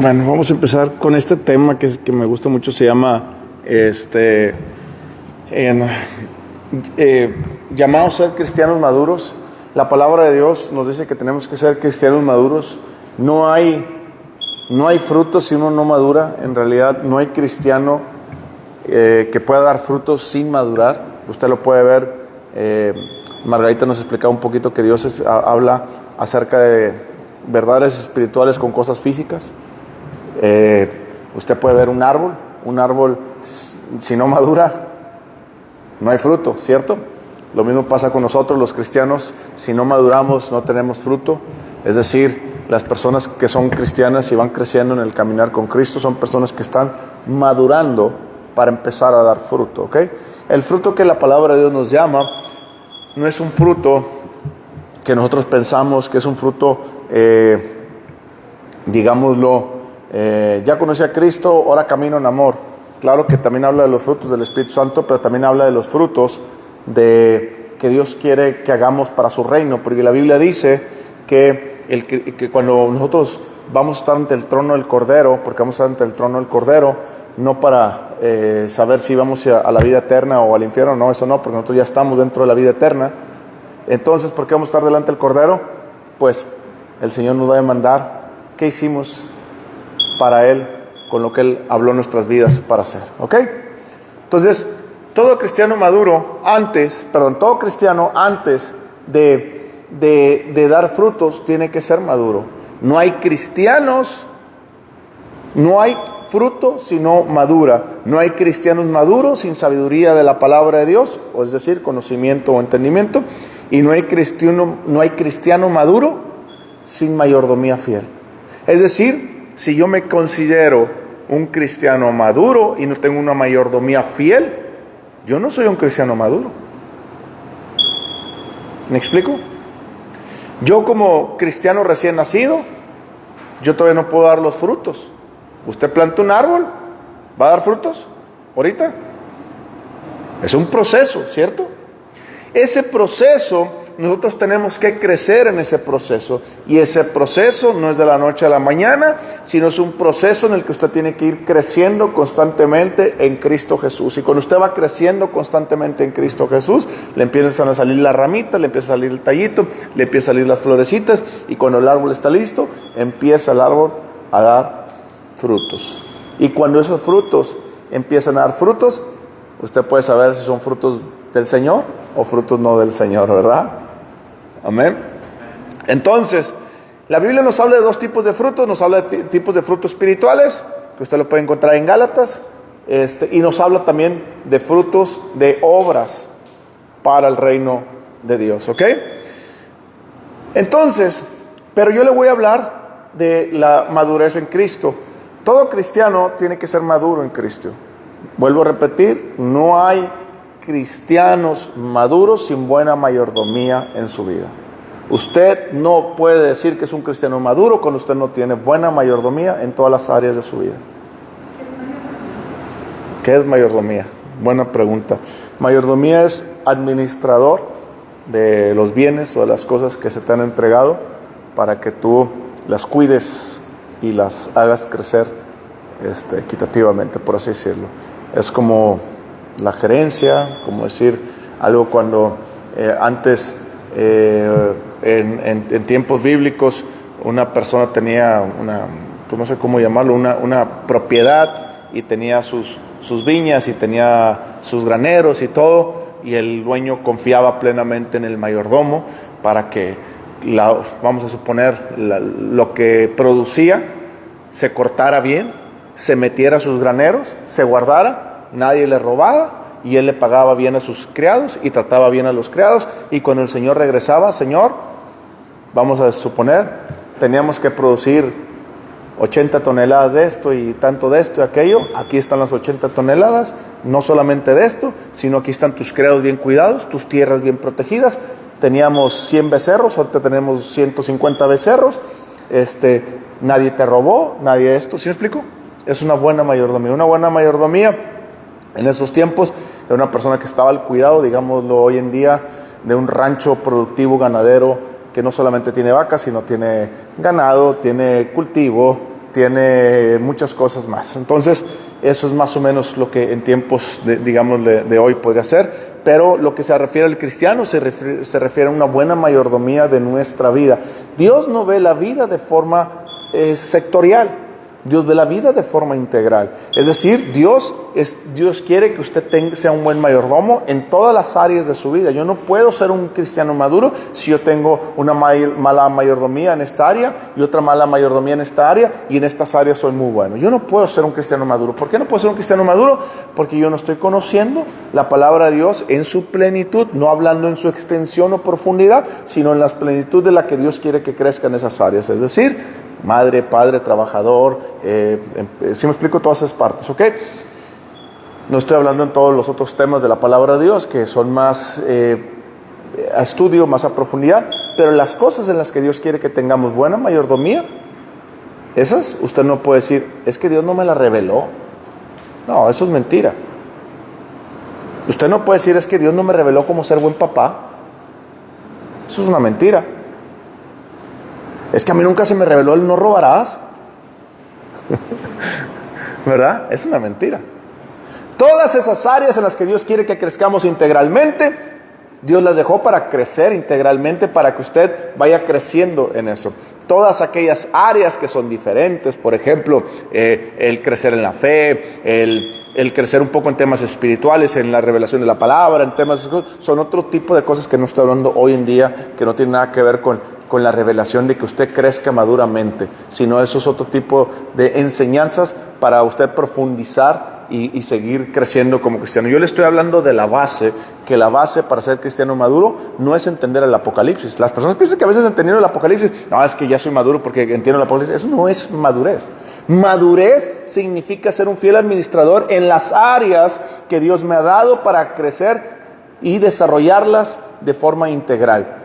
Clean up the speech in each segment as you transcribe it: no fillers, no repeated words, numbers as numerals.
Bueno, vamos a empezar con este tema que me gusta mucho. Se llama llamados a ser cristianos maduros. La palabra de Dios nos dice que tenemos que ser cristianos maduros. No hay frutos si uno no madura. En realidad no hay cristiano que pueda dar frutos sin madurar. Usted lo puede ver. Margarita nos explicaba un poquito que Dios habla acerca de verdades espirituales con cosas físicas. Usted puede ver un árbol si no madura, no hay fruto, ¿cierto? Lo mismo pasa con nosotros los cristianos. Si no maduramos, no tenemos fruto. Es decir, las personas que son cristianas y van creciendo en el caminar con Cristo son personas que están madurando para empezar a dar fruto, ¿ok? El fruto que la palabra de Dios nos llama no es un fruto que nosotros pensamos que es un fruto, ya conocí a Cristo, ahora camino en amor. Claro que también habla de los frutos del Espíritu Santo, pero también habla de los frutos que Dios quiere que hagamos para su reino, porque la Biblia dice que cuando nosotros vamos a estar ante el trono del Cordero, porque vamos a estar ante el trono del Cordero, no para saber si vamos a la vida eterna o al infierno, no, eso no, porque nosotros ya estamos dentro de la vida eterna. Entonces, ¿por qué vamos a estar delante del Cordero? Pues el Señor nos va a demandar qué hicimos para Él, con lo que Él habló en nuestras vidas para hacer, ¿ok? Entonces, todo cristiano antes de dar frutos tiene que ser maduro. No hay fruto si no madura. No hay cristianos maduros sin sabiduría de la palabra de Dios, o es decir, conocimiento o entendimiento. Y no hay cristiano maduro sin mayordomía fiel. Es decir, si yo me considero un cristiano maduro y no tengo una mayordomía fiel, yo no soy un cristiano maduro. ¿Me explico? Yo como cristiano recién nacido, yo todavía no puedo dar los frutos. Usted planta un árbol, ¿va a dar frutos ahorita? Es un proceso, ¿cierto? Ese proceso, nosotros tenemos que crecer en ese proceso. Y ese proceso no es de la noche a la mañana, sino es un proceso en el que usted tiene que ir creciendo constantemente en Cristo Jesús. Y cuando usted va creciendo constantemente en Cristo Jesús, le empiezan a salir las ramitas, le empieza a salir el tallito, le empiezan a salir las florecitas. Y cuando el árbol está listo, empieza el árbol a dar frutos. Y cuando esos frutos empiezan a dar frutos, usted puede saber si son frutos del Señor o frutos no del Señor, ¿verdad? Amén. Entonces, la Biblia nos habla de dos tipos de frutos. Nos habla de tipos de frutos espirituales, que usted lo puede encontrar en Gálatas, y nos habla también de frutos de obras para el reino de Dios, ¿ok? Entonces, pero yo le voy a hablar de la madurez en Cristo. Todo cristiano tiene que ser maduro en Cristo. Vuelvo a repetir, no hay cristianos maduros sin buena mayordomía en su vida. Usted no puede decir que es un cristiano maduro cuando usted no tiene buena mayordomía en todas las áreas de su vida. ¿Qué es mayordomía? Buena pregunta. Mayordomía es administrador de los bienes o de las cosas que se te han entregado para que tú las cuides y las hagas crecer equitativamente, por así decirlo. Es como la gerencia, como decir algo cuando antes, en tiempos bíblicos, una persona tenía pues no sé cómo llamarlo, una propiedad y tenía sus viñas y tenía sus graneros y todo, y el dueño confiaba plenamente en el mayordomo para que, vamos a suponer, lo que producía se cortara bien, se metiera a sus graneros, se guardara, nadie le robaba, y él le pagaba bien a sus criados y trataba bien a los criados. Y cuando el Señor regresaba, Señor, vamos a suponer, teníamos que producir 80 toneladas de esto y tanto de esto y aquello. Aquí están las 80 toneladas, no solamente de esto, sino aquí están tus criados bien cuidados, tus tierras bien protegidas. Teníamos 100 becerros, ahorita tenemos 150 becerros. Nadie te robó, nadie esto. ¿Sí me explico? Es una buena mayordomía. Una buena mayordomía en esos tiempos de una persona que estaba al cuidado, digámoslo hoy en día, de un rancho productivo ganadero que no solamente tiene vacas, sino tiene ganado, tiene cultivo, tiene muchas cosas más. Entonces, eso es más o menos lo que en tiempos, de hoy podría ser. Pero lo que se refiere al cristiano se refiere a una buena mayordomía de nuestra vida. Dios no ve la vida de forma sectorial. Dios ve la vida de forma integral. Es decir, Dios quiere que usted sea un buen mayordomo en todas las áreas de su vida. Yo no puedo ser un cristiano maduro si yo tengo una mala mayordomía en esta área y otra mala mayordomía en esta área, y en estas áreas soy muy bueno. Yo no puedo ser un cristiano maduro. ¿Por qué no puedo ser un cristiano maduro? Porque yo no estoy conociendo la palabra de Dios en su plenitud, no hablando en su extensión o profundidad, sino en la plenitud de la que Dios quiere que crezca en esas áreas. Es decir, madre, padre, trabajador, si me explico todas esas partes, ¿ok? No estoy hablando en todos los otros temas de la palabra de Dios, que son más a estudio, más a profundidad, pero las cosas en las que Dios quiere que tengamos buena mayordomía, esas usted no puede decir, es que Dios no me la reveló. No, eso es mentira. Usted no puede decir, es que Dios no me reveló cómo ser buen papá. Eso es una mentira. Es que a mí nunca se me reveló el no robarás. ¿Verdad? Es una mentira. Todas esas áreas en las que Dios quiere que crezcamos integralmente, Dios las dejó para crecer integralmente, para que usted vaya creciendo en eso. Todas aquellas áreas que son diferentes, por ejemplo, el crecer en la fe, el crecer un poco en temas espirituales, en la revelación de la palabra, en temas, son otro tipo de cosas que no estoy hablando hoy en día, que no tiene nada que ver con la revelación de que usted crezca maduramente, sino eso es otro tipo de enseñanzas para usted profundizar y seguir creciendo como cristiano. Yo le estoy hablando de la base, que la base para ser cristiano maduro no es entender el Apocalipsis. Las personas piensan que a veces entendiendo el Apocalipsis, no, es que ya soy maduro porque entiendo el Apocalipsis. Eso no es madurez. Madurez significa ser un fiel administrador en las áreas que Dios me ha dado para crecer y desarrollarlas de forma integral.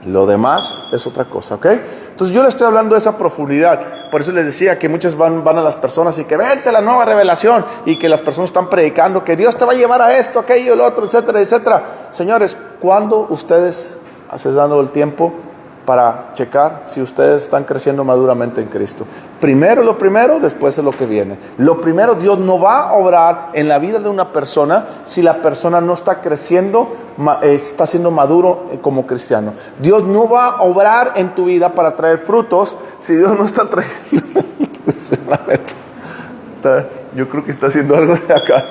Lo demás es otra cosa, ¿ok? Entonces yo le estoy hablando de esa profundidad. Por eso les decía que muchas van a las personas y que vente la nueva revelación, y que las personas están predicando que Dios te va a llevar a esto, aquello, el otro, etcétera, etcétera. Señores, ¿cuándo ustedes se dando el tiempo para checar si ustedes están creciendo maduramente en Cristo? Primero lo primero, después es lo que viene. Lo primero, Dios no va a obrar en la vida de una persona si la persona no está creciendo, está siendo maduro como cristiano. Dios no va a obrar en tu vida para traer frutos si Dios no está trayendo. Yo creo que está haciendo algo de acá.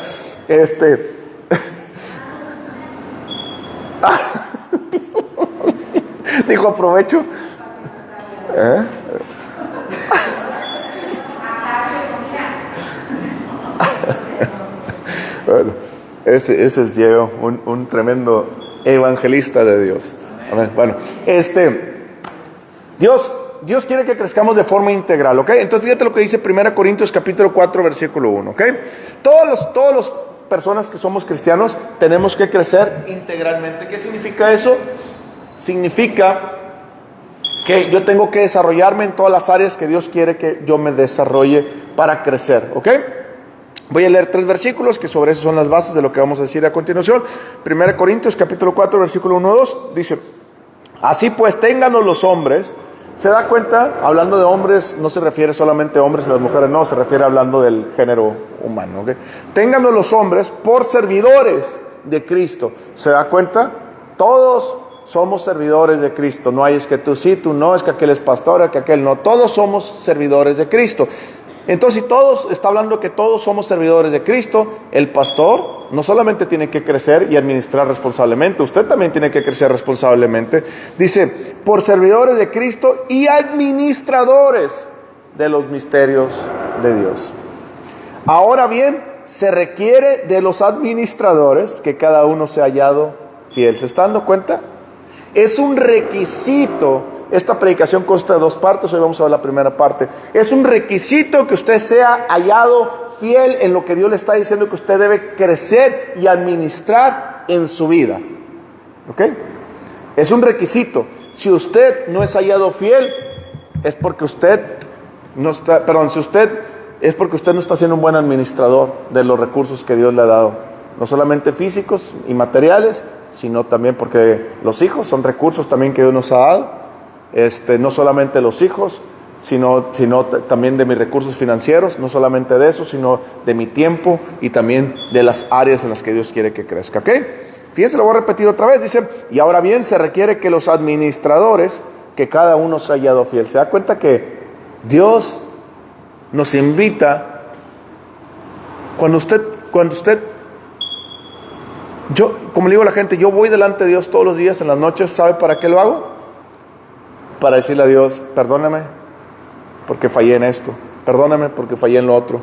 Dijo, aprovecho. Bueno, ese es Diego, un tremendo evangelista de Dios. Amén. Bueno, Dios quiere que crezcamos de forma integral, ¿ok? Entonces fíjate lo que dice 1 Corintios capítulo 4, versículo 1, ¿ok? Todos los personas que somos cristianos tenemos que crecer integralmente. ¿Qué significa eso? Significa que yo tengo que desarrollarme en todas las áreas que Dios quiere que yo me desarrolle para crecer, ¿ok? Voy a leer 3 versículos que sobre eso son las bases de lo que vamos a decir a continuación. 1 Corintios capítulo 4, versículo 1 2, dice: así pues, ténganos los hombres. ¿Se da cuenta? Hablando de hombres, no se refiere solamente a hombres y las mujeres, no, se refiere hablando del género humano, ¿ok? Ténganos los hombres por servidores de Cristo. ¿Se da cuenta? Todos somos servidores de Cristo. No hay es que tú sí, tú no, es que aquel es pastor, que aquel no. Todos somos servidores de Cristo. Entonces, si todos, está hablando que todos somos servidores de Cristo, el pastor no solamente tiene que crecer y administrar responsablemente, usted también tiene que crecer responsablemente. Dice, por servidores de Cristo y administradores de los misterios de Dios. Ahora bien, se requiere de los administradores que cada uno sea hallado fiel. ¿Se está dando cuenta? Es un requisito. Esta predicación consta de 2 partes, hoy vamos a ver la primera parte. Es un requisito que usted sea hallado fiel en lo que Dios le está diciendo que usted debe crecer y administrar en su vida. ¿Ok? Es un requisito. Si usted no es hallado fiel, es porque usted no está, es porque usted no está siendo un buen administrador de los recursos que Dios le ha dado. No solamente físicos y materiales, sino también porque los hijos son recursos también que Dios nos ha dado. No solamente los hijos, sino también de mis recursos financieros, no solamente de eso, sino de mi tiempo y también de las áreas en las que Dios quiere que crezca, ¿ok? Fíjense, lo voy a repetir otra vez, dice, y ahora bien, se requiere que los administradores, que cada uno se haya hallado fiel. ¿Se da cuenta que Dios nos invita, cuando usted, yo, como le digo a la gente, yo voy delante de Dios todos los días en las noches, ¿sabe para qué lo hago? Para decirle a Dios, perdóname porque fallé en esto, perdóname porque fallé en lo otro,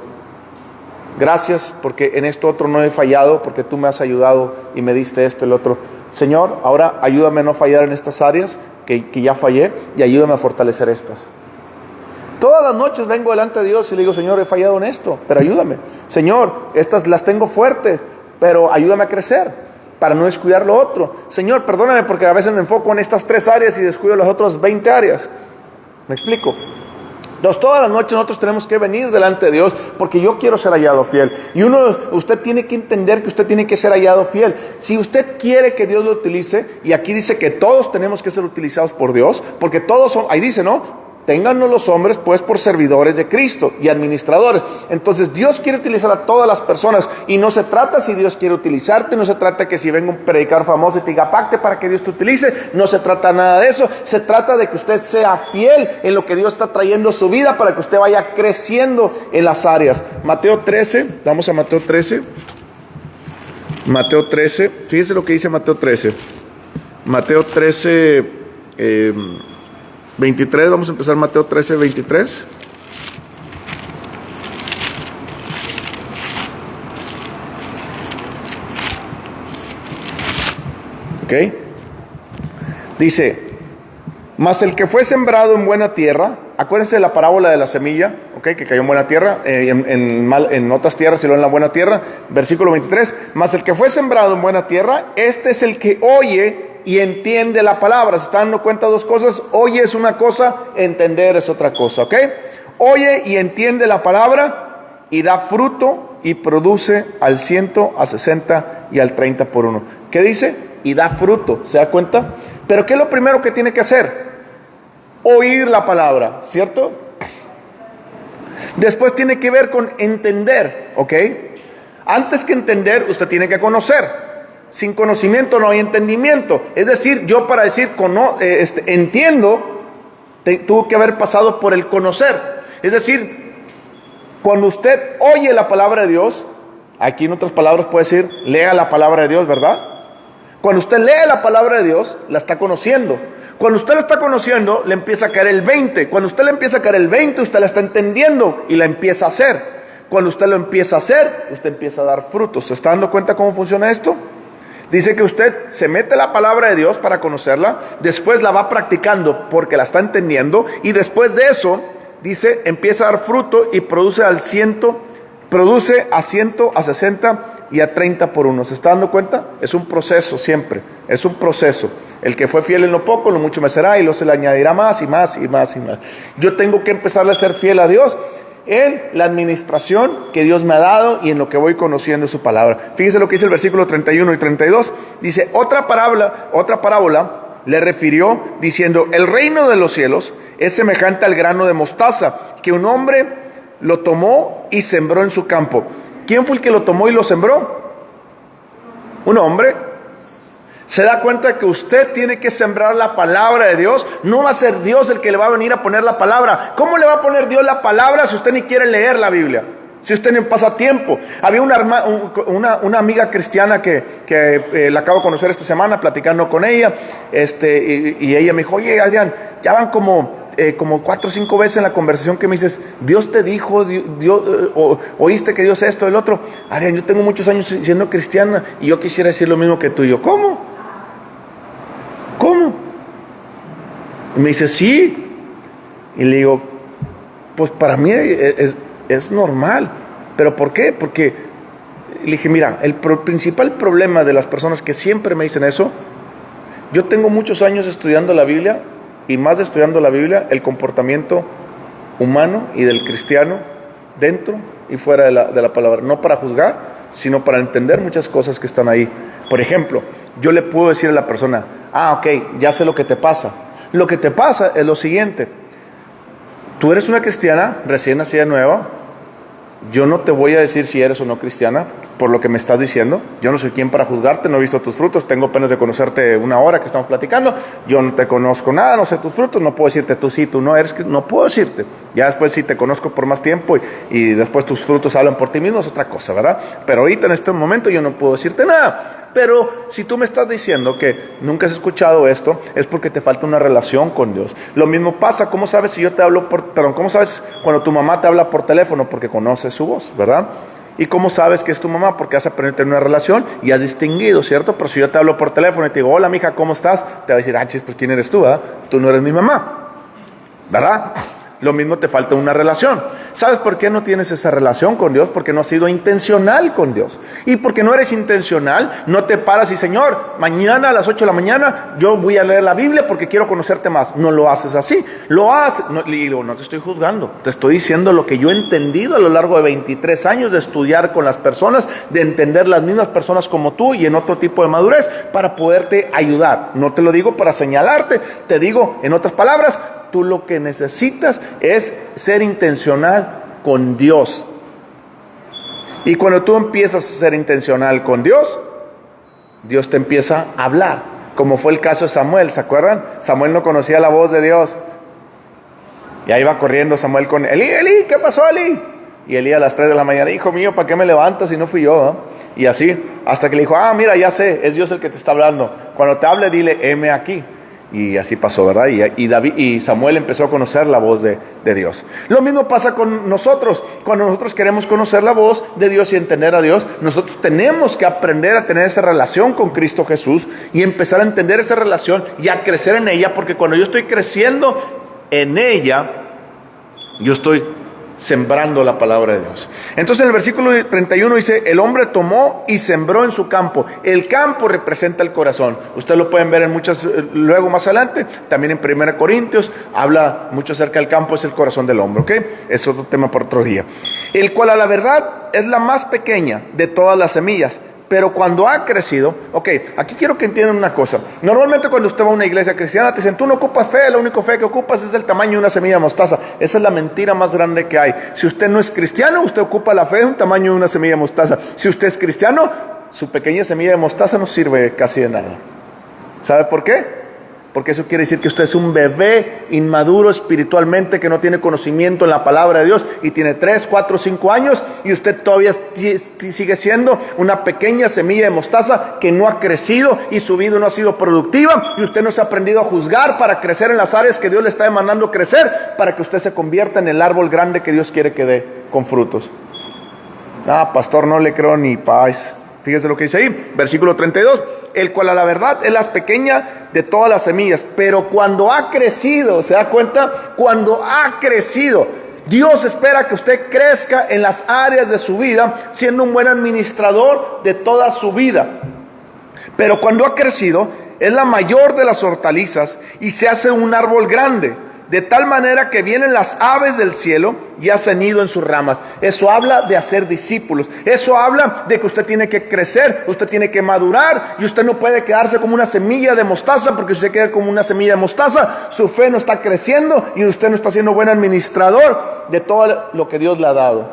gracias porque en esto otro no he fallado, porque tú me has ayudado y me diste esto y lo otro. Señor, ahora ayúdame a no fallar en estas áreas que ya fallé, y ayúdame a fortalecer estas. Todas las noches vengo delante de Dios y le digo, Señor, he fallado en esto, pero ayúdame. Señor, estas las tengo fuertes, pero ayúdame a crecer para no descuidar lo otro. Señor, perdóname porque a veces me enfoco en estas 3 áreas y descuido las otras 20 áreas. ¿Me explico? Entonces, todas las noches nosotros tenemos que venir delante de Dios, porque yo quiero ser hallado fiel. Y usted tiene que entender que usted tiene que ser hallado fiel. Si usted quiere que Dios lo utilice, y aquí dice que todos tenemos que ser utilizados por Dios, porque todos son, ahí dice, ¿no? Téngannos los hombres pues por servidores de Cristo y administradores. Entonces Dios quiere utilizar a todas las personas, y no se trata si Dios quiere utilizarte, no se trata que si venga un predicador famoso y te diga pacte para que Dios te utilice, no se trata nada de eso. Se trata de que usted sea fiel en lo que Dios está trayendo a su vida, para que usted vaya creciendo en las áreas. Mateo 13, vamos a Mateo 13. Mateo 13, fíjese lo que dice Mateo 13. Mateo 13, 23, vamos a empezar Mateo 13, 23. Ok. Dice, mas el que fue sembrado en buena tierra, acuérdense de la parábola de la semilla, ok, que cayó en buena tierra, en otras tierras y luego en la buena tierra. Versículo 23, mas el que fue sembrado en buena tierra, este es el que oye y entiende la palabra. ¿Se están dando cuenta? 2 cosas. Oye es una cosa, entender es otra cosa, ¿ok? Oye y entiende la palabra, y da fruto y produce al 100, a 60 y al 30 por uno. ¿Qué dice? Y da fruto. ¿Se da cuenta? Pero ¿qué es lo primero que tiene que hacer? Oír la palabra, ¿cierto? Después tiene que ver con entender, ¿ok? Antes que entender, usted tiene que conocer. Sin conocimiento no hay entendimiento. Es decir, yo para decir entiendo, tuvo que haber pasado por el conocer. Es decir, cuando usted oye la palabra de Dios, aquí en otras palabras puede decir, lea la palabra de Dios, ¿verdad? Cuando usted lee la palabra de Dios, la está conociendo. Cuando usted la está conociendo, le empieza a caer el 20. Cuando usted le empieza a caer el 20, usted la está entendiendo y la empieza a hacer. Cuando usted lo empieza a hacer, usted empieza a dar frutos. ¿Se está dando cuenta cómo funciona esto? Dice que usted se mete la palabra de Dios para conocerla, después la va practicando porque la está entendiendo, y después de eso, dice, empieza a dar fruto y produce a 100, a 60 y a 30 por uno. ¿Se está dando cuenta? Es un proceso siempre, es un proceso. El que fue fiel en lo poco, lo mucho me será, y luego se le añadirá más y más y más y más. Yo tengo que empezarle a ser fiel a Dios en la administración que Dios me ha dado y en lo que voy conociendo su palabra. Fíjese lo que dice el versículo 31 y 32. Dice, otra parábola le refirió diciendo, el reino de los cielos es semejante al grano de mostaza, que un hombre lo tomó y sembró en su campo. ¿Quién fue el que lo tomó y lo sembró? Un hombre. ¿Se da cuenta que usted tiene que sembrar la palabra de Dios? No va a ser Dios el que le va a venir a poner la palabra. ¿Cómo le va a poner Dios la palabra si usted ni quiere leer la Biblia? Si usted no pasa tiempo. Había una amiga cristiana que la acabo de conocer esta semana, platicando con ella, y ella me dijo, oye Adrián, ya van como 4 o 5 veces en la conversación que me dices, Dios te dijo, oíste que Dios esto, el otro. Adrián, yo tengo muchos años siendo cristiana y yo quisiera decir lo mismo que tú. Y yo, ¿cómo? Y me dice, sí. Y le digo, pues para mí es normal. ¿Pero por qué? Porque le dije, mira, el principal problema de las personas que siempre me dicen eso, yo tengo muchos años estudiando la Biblia, y más de estudiando la Biblia, el comportamiento humano y del cristiano dentro y fuera de la palabra, no para juzgar, sino para entender muchas cosas que están ahí. Por ejemplo, yo le puedo decir a la persona, ok, ya sé lo que te pasa. Lo que te pasa es lo siguiente: Tú eres una cristiana recién nacida nueva. Yo no te voy a decir si eres o no cristiana por lo que me estás diciendo. Yo no soy quien para juzgarte, no he visto tus frutos, tengo apenas de conocerte una hora que estamos platicando. Yo no te conozco nada, no sé tus frutos, no puedo decirte tú sí, tú no eres, no puedo decirte. Ya después si te conozco por más tiempo y después tus frutos hablan por ti mismo es otra cosa, ¿verdad? Pero ahorita en este momento yo no puedo decirte nada. Pero si tú me estás diciendo que nunca has escuchado esto, es porque te falta una relación con Dios. Lo mismo pasa, ¿cómo sabes si yo te hablo cómo sabes cuando tu mamá te habla por teléfono? Porque conoces su voz, ¿verdad? ¿Y cómo sabes que es tu mamá? Porque has aprendido a tener una relación y has distinguido, ¿cierto? Pero si yo te hablo por teléfono y te digo, hola mija, ¿cómo estás? Te va a decir, chis, pues ¿quién eres tú, verdad? Tú no eres mi mamá, ¿verdad? Lo mismo te falta una relación. ¿Sabes por qué no tienes esa relación con Dios? Porque no has sido intencional con Dios. Y porque no eres intencional, no te paras y Señor, mañana a las 8 de la mañana yo voy a leer la Biblia porque quiero conocerte más. No lo haces así. Lo haces. No, no te estoy juzgando. Te estoy diciendo lo que yo he entendido a lo largo de 23 años de estudiar con las personas, de entender las mismas personas como tú y en otro tipo de madurez para poderte ayudar. No te lo digo para señalarte, te digo en otras palabras, tú lo que necesitas es ser intencional con Dios. Y cuando tú empiezas a ser intencional con Dios, Dios te empieza a hablar. Como fue el caso de Samuel, ¿se acuerdan? Samuel no conocía la voz de Dios. Y ahí va corriendo Samuel con Elí, Elí, ¿qué pasó, Elí? Y Elí a las 3 de la mañana, hijo mío, ¿para qué me levantas si no fui yo? Y así, hasta que le dijo, mira, ya sé, es Dios el que te está hablando. Cuando te hable, dile, heme aquí. Y así pasó, ¿verdad? Y Samuel empezó a conocer la voz de Dios. Lo mismo pasa con nosotros. Cuando nosotros queremos conocer la voz de Dios y entender a Dios, nosotros tenemos que aprender a tener esa relación con Cristo Jesús y empezar a entender esa relación y a crecer en ella, porque cuando yo estoy creciendo en ella, yo estoy sembrando la palabra de Dios. Entonces en el versículo 31 dice, el hombre tomó y sembró en su campo. El campo representa el corazón. Ustedes lo pueden ver en muchas, luego más adelante, también en 1 Corintios, habla mucho acerca del campo, es el corazón del hombre, ¿ok? Es otro tema para otro día. El cual a la verdad es la más pequeña de todas las semillas, pero cuando ha crecido, aquí quiero que entiendan una cosa. Normalmente cuando usted va a una iglesia cristiana te dicen, tú no ocupas fe, la única fe que ocupas es el tamaño de una semilla de mostaza. Esa es la mentira más grande que hay. Si usted no es cristiano, usted ocupa la fe de un tamaño de una semilla de mostaza. Si usted es cristiano, su pequeña semilla de mostaza no sirve casi de nada. ¿Sabe por qué? Porque eso quiere decir que usted es un bebé inmaduro espiritualmente que no tiene conocimiento en la palabra de Dios y tiene 3, 4, 5 años y usted todavía sigue siendo una pequeña semilla de mostaza que no ha crecido y su vida no ha sido productiva y usted no se ha aprendido a juzgar para crecer en las áreas que Dios le está demandando crecer para que usted se convierta en el árbol grande que Dios quiere que dé con frutos. Pastor, no le creo ni paz. Fíjese lo que dice ahí, versículo 32, el cual a la verdad es la pequeña de todas las semillas, pero cuando ha crecido, ¿se da cuenta? Cuando ha crecido, Dios espera que usted crezca en las áreas de su vida, siendo un buen administrador de toda su vida. Pero cuando ha crecido, es la mayor de las hortalizas y se hace un árbol grande, de tal manera que vienen las aves del cielo y hacen nido en sus ramas. Eso habla de hacer discípulos. Eso habla de que usted tiene que crecer, usted tiene que madurar y usted no puede quedarse como una semilla de mostaza, porque si usted queda como una semilla de mostaza, su fe no está creciendo y usted no está siendo buen administrador de todo lo que Dios le ha dado.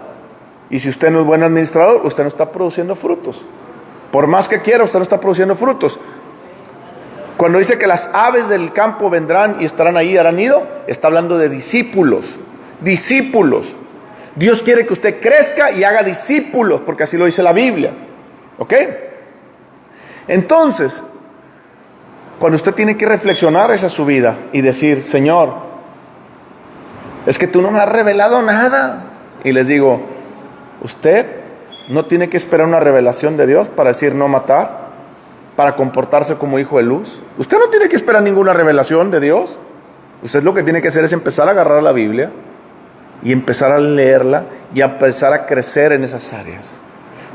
Y si usted no es buen administrador, usted no está produciendo frutos. Por más que quiera, usted no está produciendo frutos. Cuando dice que las aves del campo vendrán y estarán ahí, harán nido, está hablando de discípulos. Discípulos. Dios quiere que usted crezca y haga discípulos, porque así lo dice la Biblia. ¿Ok? Entonces, cuando usted tiene que reflexionar esa su vida y decir, Señor, es que tú no me has revelado nada. Y les digo, usted no tiene que esperar una revelación de Dios para decir no matar, para comportarse como hijo de luz. Usted no tiene que esperar ninguna revelación de Dios. Usted lo que tiene que hacer es empezar a agarrar la Biblia y empezar a leerla y a empezar a crecer en esas áreas.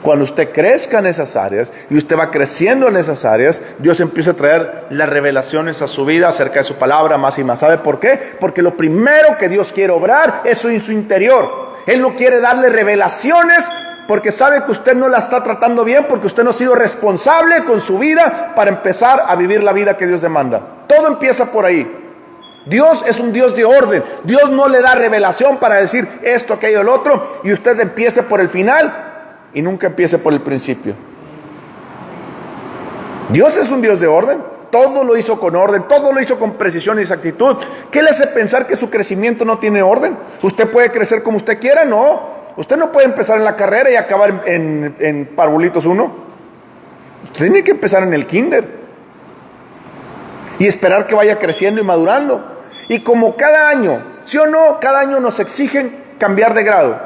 Cuando usted crezca en esas áreas y usted va creciendo en esas áreas, Dios empieza a traer las revelaciones a su vida acerca de su palabra más y más. ¿Sabe por qué? Porque lo primero que Dios quiere obrar es en su interior. Él no quiere darle revelaciones porque sabe que usted no la está tratando bien, porque usted no ha sido responsable con su vida para empezar a vivir la vida que Dios demanda. Todo empieza por ahí. Dios es un Dios de orden. Dios no le da revelación para decir esto, aquello, el otro, y usted empiece por el final y nunca empiece por el principio. Dios es un Dios de orden. Todo lo hizo con orden, todo lo hizo con precisión y exactitud. ¿Qué le hace pensar que su crecimiento no tiene orden? ¿Usted puede crecer como usted quiera? No. Usted no puede empezar en la carrera y acabar en parvulitos 1. Usted tiene que empezar en el kinder y esperar que vaya creciendo y madurando. Y como cada año, ¿sí o no? Cada año nos exigen cambiar de grado.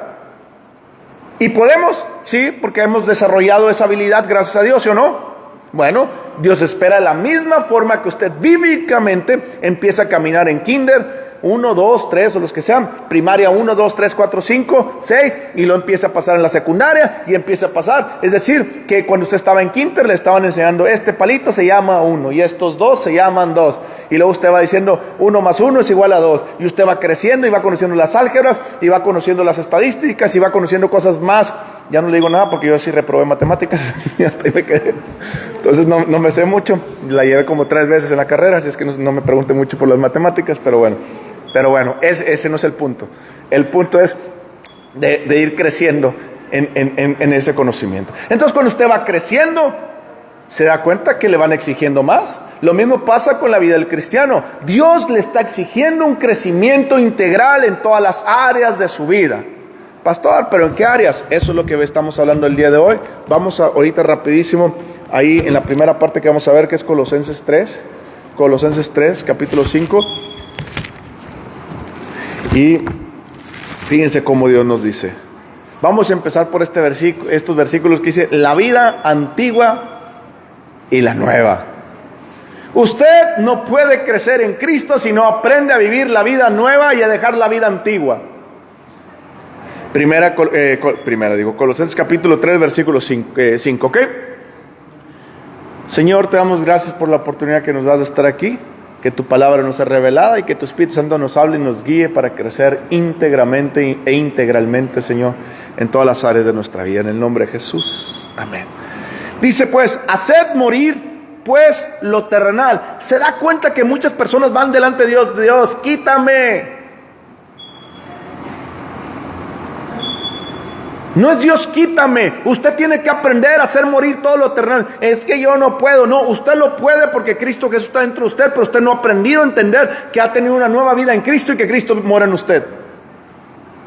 ¿Y podemos? Sí, porque hemos desarrollado esa habilidad, gracias a Dios, ¿sí o no? Bueno, Dios espera de la misma forma que usted bíblicamente empieza a caminar en kinder, 1, 2, 3 o los que sean, primaria 1, 2, 3, 4, 5, 6, y lo empieza a pasar en la secundaria y empieza a pasar. Es decir, que cuando usted estaba en kinder le estaban enseñando, este palito se llama 1 y estos 2 se llaman 2. Y luego usted va diciendo 1 más 1 es igual a 2. Y usted va creciendo y va conociendo las álgebras y va conociendo las estadísticas y va conociendo cosas más. Ya no le digo nada porque yo sí reprobé matemáticas y hasta ahí me quedé. Entonces no me sé mucho. La llevé como 3 veces en la carrera, así es que no me pregunte mucho por las matemáticas, pero bueno. Ese no es el punto. El punto es de ir creciendo en ese conocimiento. Entonces cuando usted va creciendo, se da cuenta que le van exigiendo más. Lo mismo pasa con la vida del cristiano. Dios le está exigiendo un crecimiento integral en todas las áreas de su vida. Pastor, ¿pero en qué áreas? Eso es lo que estamos hablando el día de hoy. Vamos ahorita rapidísimo, ahí en la primera parte que vamos a ver, que es Colosenses 3. Colosenses 3, capítulo 5. Y fíjense cómo Dios nos dice. Vamos a empezar por estos versículos que dice, la vida antigua y la nueva. Usted no puede crecer en Cristo si no aprende a vivir la vida nueva y a dejar la vida antigua. Colosenses capítulo 3, versículo 5, ¿ok? Señor, te damos gracias por la oportunidad que nos das de estar aquí, que tu palabra nos sea revelada y que tu Espíritu Santo nos hable y nos guíe para crecer íntegramente e integralmente, Señor, en todas las áreas de nuestra vida, en el nombre de Jesús, amén. Dice pues, haced morir pues lo terrenal. Se da cuenta que muchas personas van delante de Dios, Dios, quítame. No es Dios, quítame. Usted tiene que aprender a hacer morir todo lo terrenal. Es que yo no puedo. No, usted lo puede porque Cristo Jesús está dentro de usted, pero usted no ha aprendido a entender que ha tenido una nueva vida en Cristo y que Cristo mora en usted.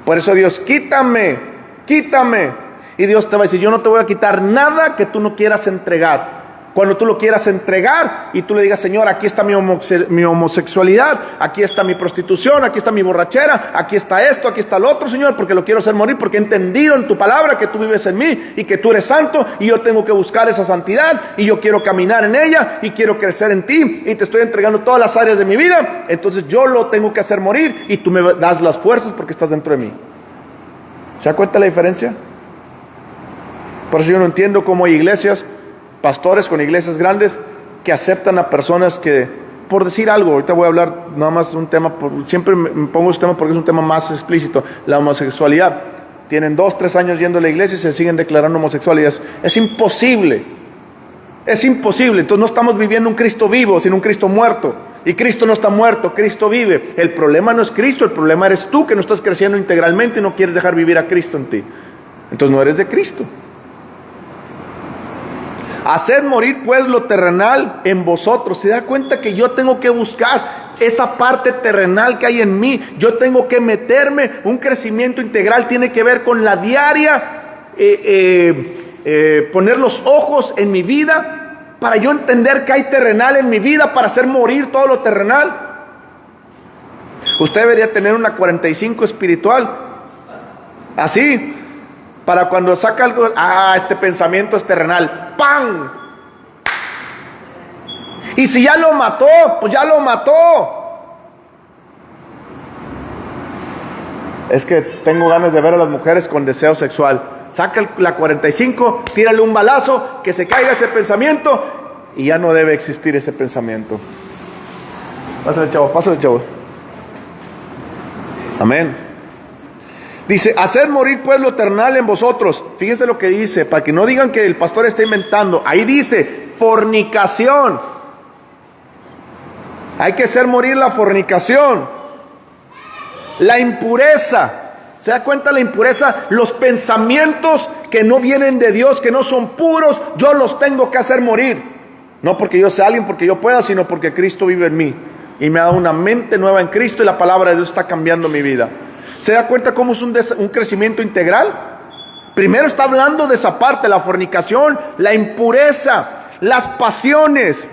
Por eso Dios, quítame, quítame. Y Dios te va a decir, yo no te voy a quitar nada que tú no quieras entregar. Cuando tú lo quieras entregar y tú le digas, Señor, aquí está mi homosexualidad, aquí está mi prostitución, aquí está mi borrachera, aquí está esto, aquí está lo otro, Señor, porque lo quiero hacer morir, porque he entendido en tu palabra que tú vives en mí y que tú eres santo y yo tengo que buscar esa santidad y yo quiero caminar en ella y quiero crecer en ti y te estoy entregando todas las áreas de mi vida. Entonces yo lo tengo que hacer morir y tú me das las fuerzas porque estás dentro de mí. ¿Se da cuenta la diferencia? Por eso yo no entiendo cómo hay iglesias, pastores con iglesias grandes que aceptan a personas que, por decir algo, ahorita voy a hablar nada más un tema, siempre me pongo este tema porque es un tema más explícito, la homosexualidad. Tienen 2, 3 años yendo a la iglesia y se siguen declarando homosexuales. Es imposible, es imposible. Entonces no estamos viviendo un Cristo vivo, sino un Cristo muerto. Y Cristo no está muerto, Cristo vive. El problema no es Cristo, el problema eres tú, que no estás creciendo integralmente y no quieres dejar vivir a Cristo en ti. Entonces no eres de Cristo. Haced morir pues lo terrenal en vosotros. Se da cuenta que yo tengo que buscar esa parte terrenal que hay en mí. Yo tengo que meterme. Un crecimiento integral tiene que ver con la diaria poner los ojos en mi vida para yo entender que hay terrenal en mi vida, para hacer morir todo lo terrenal. Usted debería tener una 45 espiritual así, para cuando saca algo, este pensamiento es terrenal, ¡pam! Y si ya lo mató, pues ya lo mató. Es que tengo ganas de ver a las mujeres con deseo sexual. Saca la 45, tírale un balazo, que se caiga ese pensamiento y ya no debe existir ese pensamiento. Pásale, chavo, pásale, chavo. Amén. Dice, haced morir pues lo terrenal en vosotros. Fíjense lo que dice, para que no digan que el pastor está inventando. Ahí dice, fornicación. Hay que hacer morir la fornicación, la impureza. ¿Se da cuenta la impureza? Los pensamientos que no vienen de Dios, que no son puros, yo los tengo que hacer morir. No porque yo sea alguien, porque yo pueda, sino porque Cristo vive en mí. Y me ha dado una mente nueva en Cristo y la palabra de Dios está cambiando mi vida. ¿Se da cuenta cómo es un crecimiento integral? Primero está hablando de esa parte, la fornicación, la impureza, las pasiones.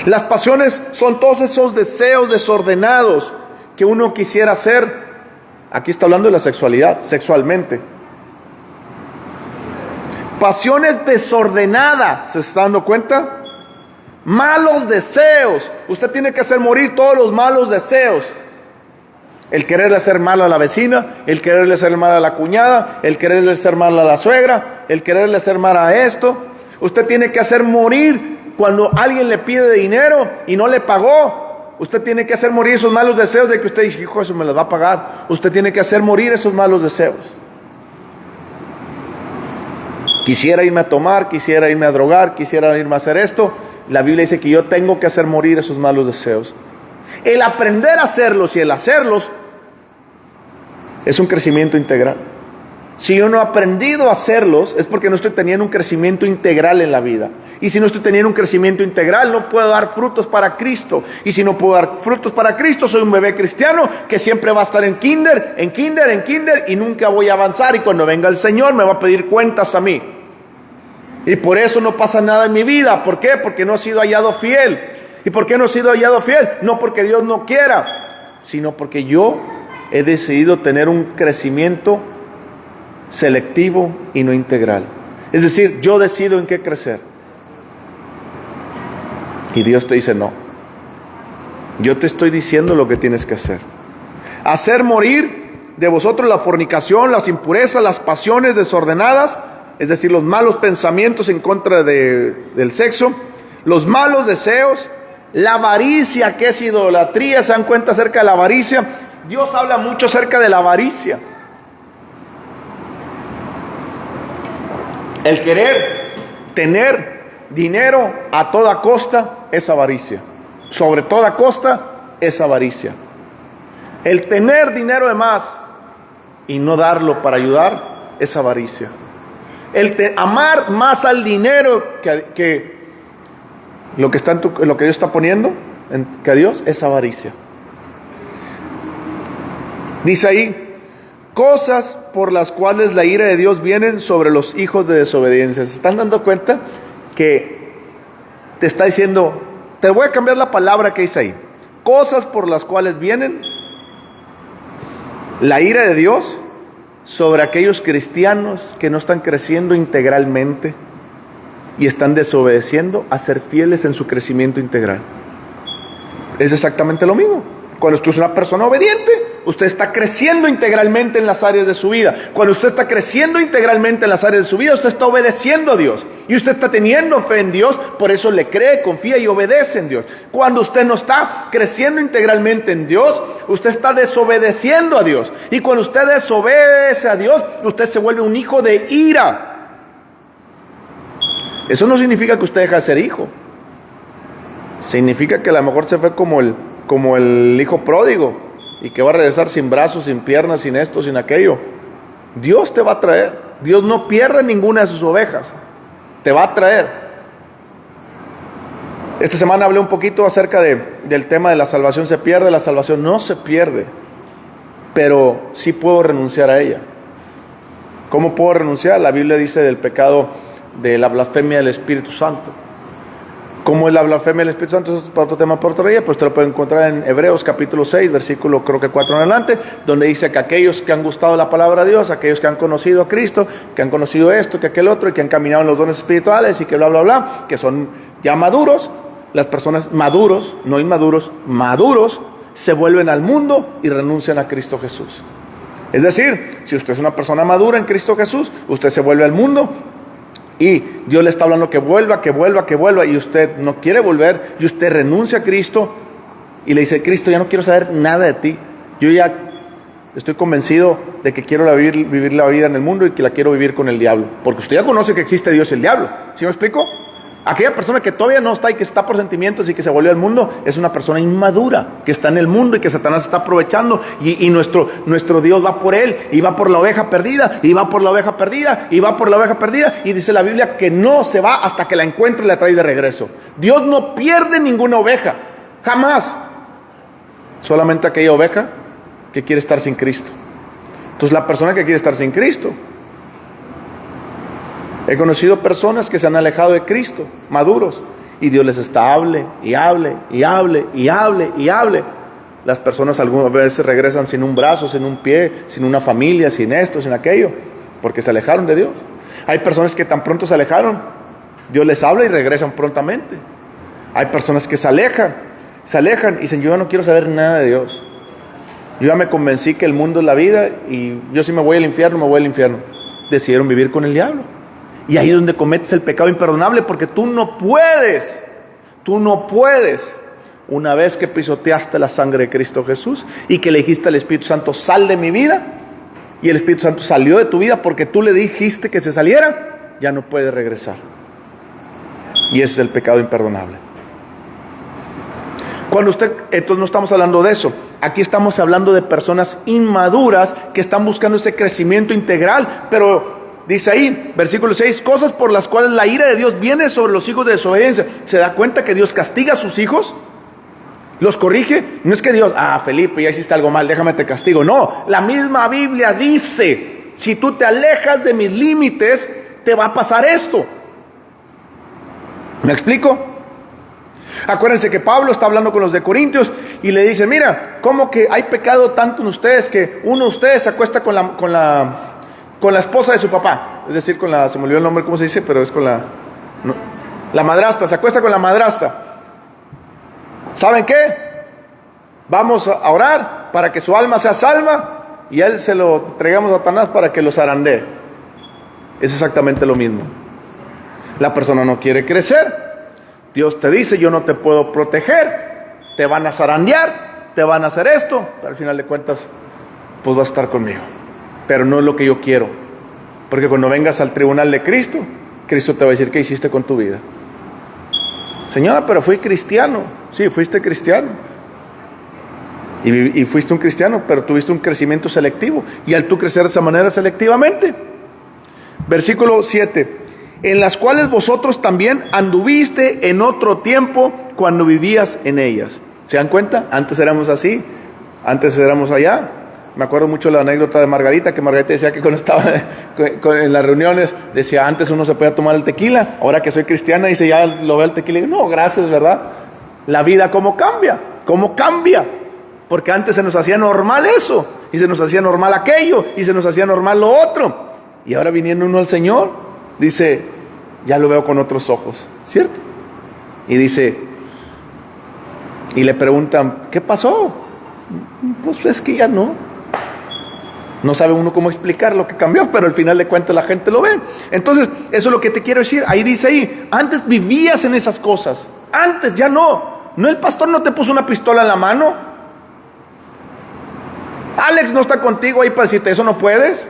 Las pasiones son todos esos deseos desordenados que uno quisiera hacer. Aquí está hablando de la sexualidad, sexualmente. Pasiones desordenadas, ¿se está dando cuenta? Malos deseos. Usted tiene que hacer morir todos los malos deseos. El quererle hacer mal a la vecina, el quererle hacer mal a la cuñada, el quererle hacer mal a la suegra, el quererle hacer mal a esto. Usted tiene que hacer morir cuando alguien le pide dinero y no le pagó. Usted tiene que hacer morir esos malos deseos de que usted dice, hijo, eso me los va a pagar. Usted tiene que hacer morir esos malos deseos. Quisiera irme a tomar, quisiera irme a drogar, quisiera irme a hacer esto. La Biblia dice que yo tengo que hacer morir esos malos deseos. El aprender a hacerlos y el hacerlos es un crecimiento integral. Si yo no he aprendido a hacerlos, es porque no estoy teniendo un crecimiento integral en la vida. Y si no estoy teniendo un crecimiento integral, no puedo dar frutos para Cristo. Y si no puedo dar frutos para Cristo, soy un bebé cristiano que siempre va a estar en kinder, y nunca voy a avanzar. Y cuando venga el Señor me va a pedir cuentas a mí. Y por eso no pasa nada en mi vida. ¿Por qué? Porque no he sido hallado fiel. ¿Y por qué no he sido hallado fiel? No porque Dios no quiera, sino porque yo he decidido tener un crecimiento selectivo y no integral. Es decir, yo decido en qué crecer. Y Dios te dice no. Yo te estoy diciendo lo que tienes que hacer. Hacer morir de vosotros la fornicación, las impurezas, las pasiones desordenadas, es decir, los malos pensamientos en contra del sexo, los malos deseos, la avaricia, que es idolatría. ¿Se dan cuenta acerca de la avaricia? Dios habla mucho acerca de la avaricia. El querer tener dinero a toda costa es avaricia. Sobre toda costa es avaricia. El tener dinero de más y no darlo para ayudar es avaricia. Amar más al dinero que lo que está lo que Dios está poniendo que a Dios es avaricia. Dice ahí, cosas por las cuales la ira de Dios vienen sobre los hijos de desobediencia. ¿Se están dando cuenta que te está diciendo? Te voy a cambiar la palabra que dice ahí. Cosas por las cuales vienen la ira de Dios sobre aquellos cristianos que no están creciendo integralmente y están desobedeciendo a ser fieles en su crecimiento integral. Es exactamente lo mismo. Cuando usted es una persona obediente, usted está creciendo integralmente en las áreas de su vida. Cuando usted está creciendo integralmente en las áreas de su vida, usted está obedeciendo a Dios. Y usted está teniendo fe en Dios, por eso le cree, confía y obedece en Dios. Cuando usted no está creciendo integralmente en Dios, usted está desobedeciendo a Dios. Y cuando usted desobedece a Dios, usted se vuelve un hijo de ira. Eso no significa que usted deja de ser hijo. Significa que a lo mejor se fue como el hijo pródigo y que va a regresar sin brazos, sin piernas, sin esto, sin aquello. Dios te va a traer. Dios no pierde ninguna de sus ovejas. Te va a traer. Esta semana hablé un poquito acerca del tema de la salvación. ¿Se pierde? La salvación no se pierde, pero sí puedo renunciar a ella. ¿Cómo puedo renunciar? La Biblia dice del pecado de la blasfemia del Espíritu Santo. ¿Cómo es la blasfemia del Espíritu Santo? Eso es para otro tema, para otro día. Pues te lo pueden encontrar en Hebreos capítulo 6, versículo creo que 4 en adelante, donde dice que aquellos que han gustado la palabra de Dios, aquellos que han conocido a Cristo, que han conocido esto, que aquel otro, y que han caminado en los dones espirituales y que bla, bla, bla, que son ya maduros, las personas maduros, no inmaduros, maduros, se vuelven al mundo y renuncian a Cristo Jesús. Es decir, si usted es una persona madura en Cristo Jesús, usted se vuelve al mundo y Dios le está hablando que vuelva, y usted no quiere volver, y usted renuncia a Cristo y le dice: Cristo, ya no quiero saber nada de ti, yo ya estoy convencido de que quiero vivir la vida en el mundo y que la quiero vivir con el diablo, porque usted ya conoce que existe Dios y el diablo. ¿Sí me explico? Aquella persona que todavía no está y que está por sentimientos y que se volvió al mundo, es una persona inmadura, que está en el mundo y que Satanás está aprovechando. Y nuestro Dios va por él, y va por la oveja perdida, y va por la oveja perdida, y va por la oveja perdida. Y dice la Biblia que no se va hasta que la encuentre y la trae de regreso. Dios no pierde ninguna oveja, jamás. Solamente aquella oveja que quiere estar sin Cristo. Entonces la persona que quiere estar sin Cristo. He conocido personas que se han alejado de Cristo, maduros, y Dios les está hable, y hable, y hable, y hable, y hable. Las personas algunas veces regresan sin un brazo, sin un pie, sin una familia, sin esto, sin aquello, porque se alejaron de Dios. Hay personas que tan pronto se alejaron, Dios les habla y regresan prontamente. Hay personas que se alejan y dicen, yo no quiero saber nada de Dios. Yo ya me convencí que el mundo es la vida y yo si me voy al infierno, me voy al infierno. Decidieron vivir con el diablo. Y ahí es donde cometes el pecado imperdonable, porque tú no puedes, una vez que pisoteaste la sangre de Cristo Jesús y que le dijiste al Espíritu Santo, sal de mi vida, y el Espíritu Santo salió de tu vida porque tú le dijiste que se saliera, ya no puedes regresar. Y ese es el pecado imperdonable. Entonces no estamos hablando de eso. Aquí estamos hablando de personas inmaduras que están buscando ese crecimiento integral, pero dice ahí, versículo 6, cosas por las cuales la ira de Dios viene sobre los hijos de desobediencia. ¿Se da cuenta que Dios castiga a sus hijos? ¿Los corrige? No es que Dios, Felipe, ya hiciste algo mal, déjame te castigo. No, la misma Biblia dice, si tú te alejas de mis límites, te va a pasar esto. ¿Me explico? Acuérdense que Pablo está hablando con los de Corintios y le dice, mira, ¿cómo que hay pecado tanto en ustedes que uno de ustedes se acuesta con la esposa de su papá? Es decir, se me olvidó el nombre, ¿cómo se dice? Pero es con la madrastra, se acuesta con la madrastra. ¿Saben qué? Vamos a orar para que su alma sea salva y él se lo entregamos a Satanás para que lo zarandee. Es exactamente lo mismo. La persona no quiere crecer. Dios te dice, yo no te puedo proteger, te van a zarandear, te van a hacer esto, pero al final de cuentas, pues vas a estar conmigo. Pero no es lo que yo quiero, porque cuando vengas al tribunal de Cristo, Cristo te va a decir, ¿qué hiciste con tu vida? Señora, pero fui cristiano. Sí, fuiste cristiano. Y fuiste un cristiano, pero tuviste un crecimiento selectivo. Y al tú crecer de esa manera selectivamente. Versículo 7. En las cuales vosotros también anduviste en otro tiempo cuando vivías en ellas. ¿Se dan cuenta? Antes éramos así, antes éramos allá. Me acuerdo mucho la anécdota de Margarita, que Margarita decía que cuando estaba en las reuniones, decía, antes uno se podía tomar el tequila, ahora que soy cristiana, dice, ya lo veo el tequila, y digo, no, gracias, ¿verdad? La vida, ¿cómo cambia? Porque antes se nos hacía normal eso, y se nos hacía normal aquello, y se nos hacía normal lo otro, y ahora viniendo uno al Señor, dice, ya lo veo con otros ojos, ¿cierto? Y dice, y le preguntan, ¿qué pasó? Pues es que ya no sabe uno cómo explicar lo que cambió, pero al final de cuentas la gente lo ve. Entonces, eso es lo que te quiero decir. Ahí dice ahí, antes vivías en esas cosas. Antes, ya no. No, el pastor no te puso una pistola en la mano. Alex no está contigo ahí para decirte, eso no puedes.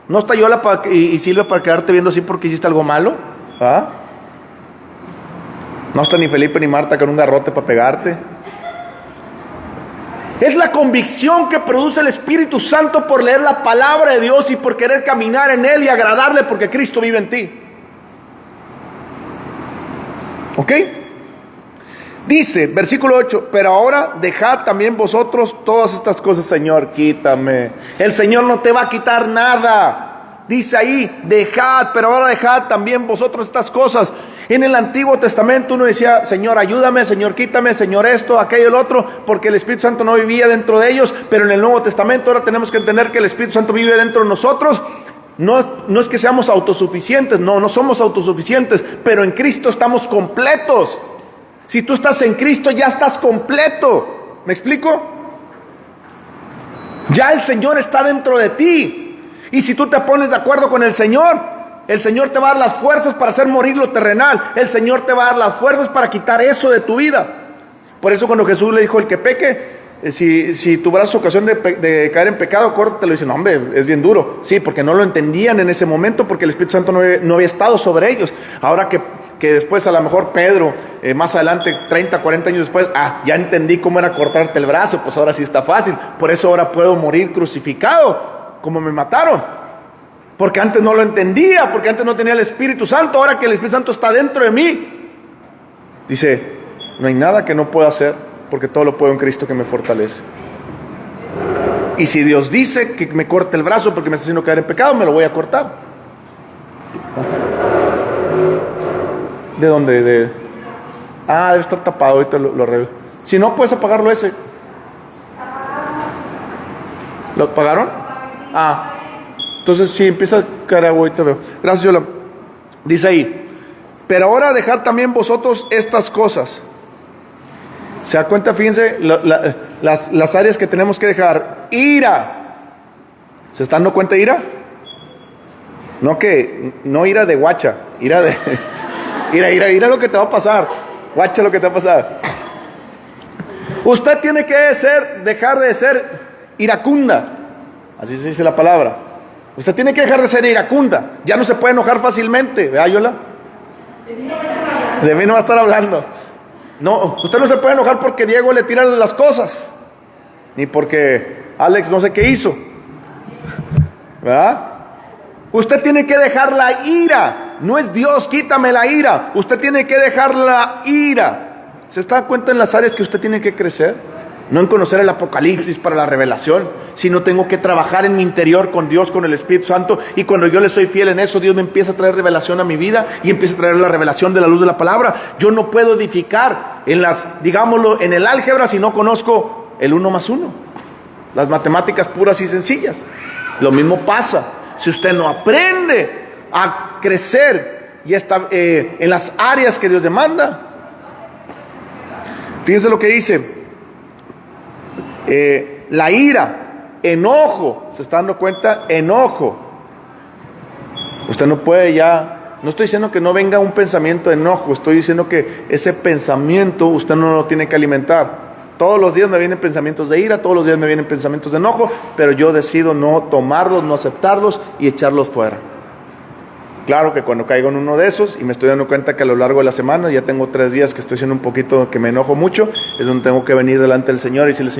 No está Yola y Silvia para quedarte viendo así porque hiciste algo malo. ¿Ah? No está ni Felipe ni Marta con un garrote para pegarte. Es la convicción que produce el Espíritu Santo por leer la palabra de Dios y por querer caminar en Él y agradarle porque Cristo vive en ti. ¿Ok? Dice, versículo 8, pero ahora dejad también vosotros todas estas cosas. Señor, quítame. El Señor no te va a quitar nada. Dice ahí, dejad, pero ahora dejad también vosotros estas cosas. En el Antiguo Testamento uno decía, Señor, ayúdame, Señor, quítame, Señor, esto, aquello, el otro, porque el Espíritu Santo no vivía dentro de ellos. Pero en el Nuevo Testamento ahora tenemos que entender que el Espíritu Santo vive dentro de nosotros. No es que seamos autosuficientes, no somos autosuficientes, pero en Cristo estamos completos. Si tú estás en Cristo, ya estás completo. ¿Me explico? Ya el Señor está dentro de ti. Y si tú te pones de acuerdo con el Señor te va a dar las fuerzas para hacer morir lo terrenal. El Señor te va a dar las fuerzas para quitar eso de tu vida. Por eso cuando Jesús le dijo, el que peque, si tu brazo ocasión de caer en pecado, córtatelo. Y dice, no, hombre, es bien duro. Sí, porque no lo entendían en ese momento, porque el Espíritu Santo no había estado sobre ellos. Ahora que que después a lo mejor Pedro, más adelante, 30, 40 años después, ya entendí cómo era cortarte el brazo, pues ahora sí está fácil, por eso ahora puedo morir crucificado, como me mataron, porque antes no lo entendía, porque antes no tenía el Espíritu Santo, ahora que el Espíritu Santo está dentro de mí, dice, no hay nada que no pueda hacer, porque todo lo puedo en Cristo que me fortalece. Y si Dios dice que me corte el brazo porque me está haciendo caer en pecado, me lo voy a cortar. ¿De dónde? Debe estar tapado, ahorita lo arreglo. Si no, puedes apagarlo ese. ¿Lo apagaron? Entonces sí, empieza a caer agua, ahorita veo. Gracias, Yola. Dice ahí, pero ahora dejad también vosotros estas cosas. ¿Se da cuenta? Fíjense las áreas que tenemos que dejar. Ira. ¿Se están dando cuenta de ira? No ira de guacha, ira de... Ira lo que te va a pasar. Guacha lo que te va a pasar. Usted tiene que dejar de ser iracunda. Así se dice la palabra. Usted tiene que dejar de ser iracunda. Ya no se puede enojar fácilmente. ¿Verdad, Yola? De mí no va a estar hablando. No, usted no se puede enojar porque Diego le tira las cosas, ni porque Alex no sé qué hizo, ¿verdad? Usted tiene que dejar la ira. No es Dios, quítame la ira. Usted tiene que dejar la ira. ¿Se está cuenta en las áreas que usted tiene que crecer? No en conocer el Apocalipsis para la revelación, sino tengo que trabajar en mi interior con Dios, con el Espíritu Santo, y cuando yo le soy fiel en eso, Dios me empieza a traer revelación a mi vida y empieza a traer la revelación de la luz de la palabra. Yo no puedo edificar en el álgebra si no conozco el 1 más 1, las matemáticas puras y sencillas. Lo mismo pasa si usted no aprende a crecer y en las áreas que Dios demanda. Fíjense lo que dice. La ira, enojo, ¿se está dando cuenta? Enojo. Usted no puede no estoy diciendo que no venga un pensamiento de enojo, estoy diciendo que ese pensamiento usted no lo tiene que alimentar. Todos los días me vienen pensamientos de ira, todos los días me vienen pensamientos de enojo, pero yo decido no tomarlos, no aceptarlos y echarlos fuera. Claro que cuando caigo en uno de esos y me estoy dando cuenta que a lo largo de la semana ya tengo 3 días que estoy siendo un poquito, que me enojo mucho, es donde tengo que venir delante del Señor y decirle,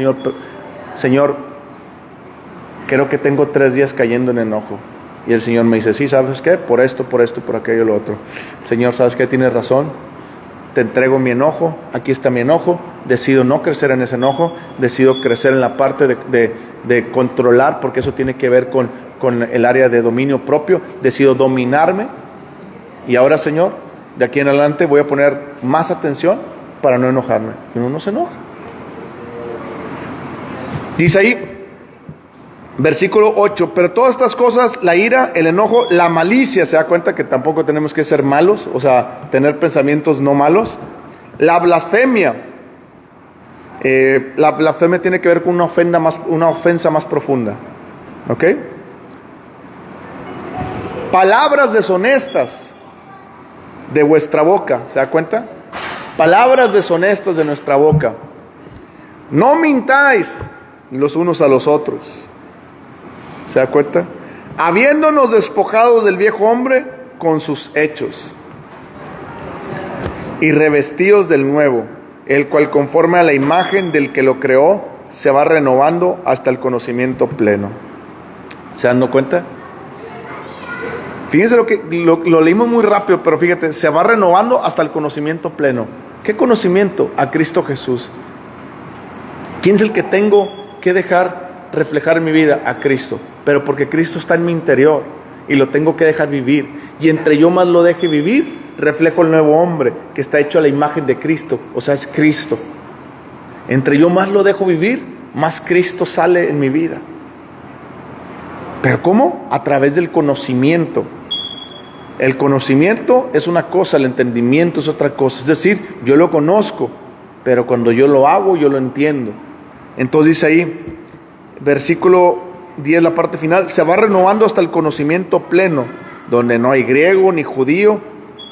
Señor, creo que tengo 3 días cayendo en enojo. Y el Señor me dice, sí, ¿sabes qué? Por esto, por aquello, lo otro. Señor, ¿sabes qué? Tienes razón. Te entrego mi enojo, aquí está mi enojo. Decido no crecer en ese enojo, decido crecer en la parte de controlar, porque eso tiene que ver con el área de dominio propio. Decido dominarme, y ahora, Señor, de aquí en adelante voy a poner más atención para no enojarme. Y uno no se enoja. Dice ahí, versículo 8, pero todas estas cosas, la ira, el enojo, la malicia, se da cuenta que tampoco tenemos que ser malos, o sea, tener pensamientos no malos. La blasfemia, la blasfemia tiene que ver con una ofensa más profunda, ¿ok? Palabras deshonestas de vuestra boca, ¿se da cuenta? Palabras deshonestas de nuestra boca. No mintáis los unos a los otros, ¿se da cuenta? Habiéndonos despojado del viejo hombre con sus hechos y revestidos del nuevo, el cual conforme a la imagen del que lo creó se va renovando hasta el conocimiento pleno. ¿Se dan cuenta? Fíjense lo leímos muy rápido, pero fíjate, se va renovando hasta el conocimiento pleno. ¿Qué conocimiento? A Cristo Jesús. ¿Quién es el que tengo que dejar reflejar en mi vida? A Cristo. Pero porque Cristo está en mi interior y lo tengo que dejar vivir. Y entre yo más lo deje vivir, reflejo el nuevo hombre que está hecho a la imagen de Cristo. O sea, es Cristo. Entre yo más lo dejo vivir, más Cristo sale en mi vida. ¿Pero cómo? A través del conocimiento. El conocimiento es una cosa, el entendimiento es otra cosa. Es decir, yo lo conozco, pero cuando yo lo hago, yo lo entiendo. Entonces dice ahí, versículo 10, la parte final, se va renovando hasta el conocimiento pleno, donde no hay griego ni judío,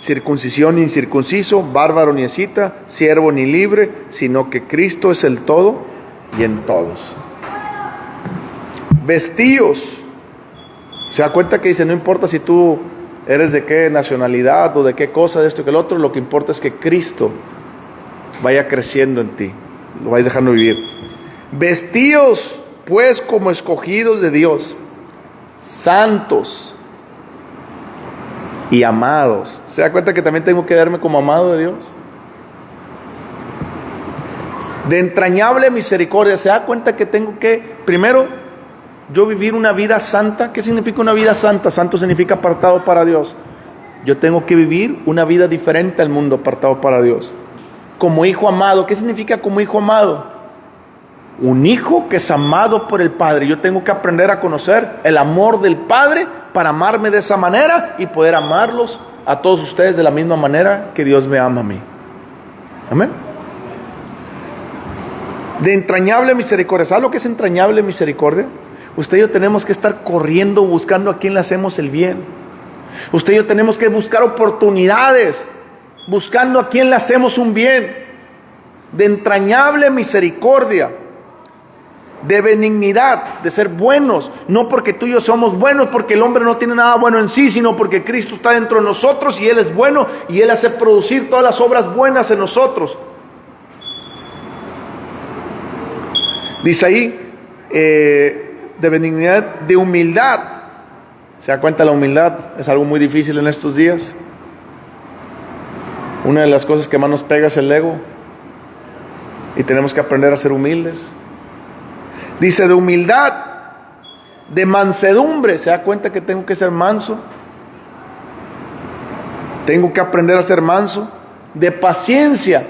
circuncisión ni incircunciso, bárbaro ni escita, siervo ni libre, sino que Cristo es el todo y en todos. Vestíos. Se da cuenta que dice, no importa si tú eres de qué nacionalidad o de qué cosa, de esto que el otro. Lo que importa es que Cristo vaya creciendo en ti, lo vayas dejando vivir. Vestíos pues como escogidos de Dios, santos y amados. ¿Se da cuenta que también tengo que verme como amado de Dios? De entrañable misericordia. ¿Se da cuenta que tengo que, primero, yo vivir una vida santa? ¿Qué significa una vida santa? Santo significa apartado para Dios. Yo tengo que vivir una vida diferente al mundo, apartado para Dios. Como hijo amado. ¿Qué significa como hijo amado? Un hijo que es amado por el Padre. Yo tengo que aprender a conocer el amor del Padre para amarme de esa manera y poder amarlos a todos ustedes de la misma manera que Dios me ama a mí. Amén. De entrañable misericordia. ¿Sabe lo que es entrañable misericordia? Usted y yo tenemos que estar corriendo buscando a quien le hacemos el bien. Usted y yo tenemos que buscar oportunidades buscando a quien le hacemos un bien. De entrañable misericordia, de benignidad, de ser buenos, no porque tú y yo somos buenos, porque el hombre no tiene nada bueno en sí, sino porque Cristo está dentro de nosotros y Él es bueno y Él hace producir todas las obras buenas en nosotros. Dice ahí, de benignidad, de humildad. ¿Se da cuenta? La humildad es algo muy difícil en estos días. Una de las cosas que más nos pega es el ego, y tenemos que aprender a ser humildes. Dice de humildad, de mansedumbre. ¿Se da cuenta que tengo que ser manso? Tengo que aprender a ser manso. De paciencia.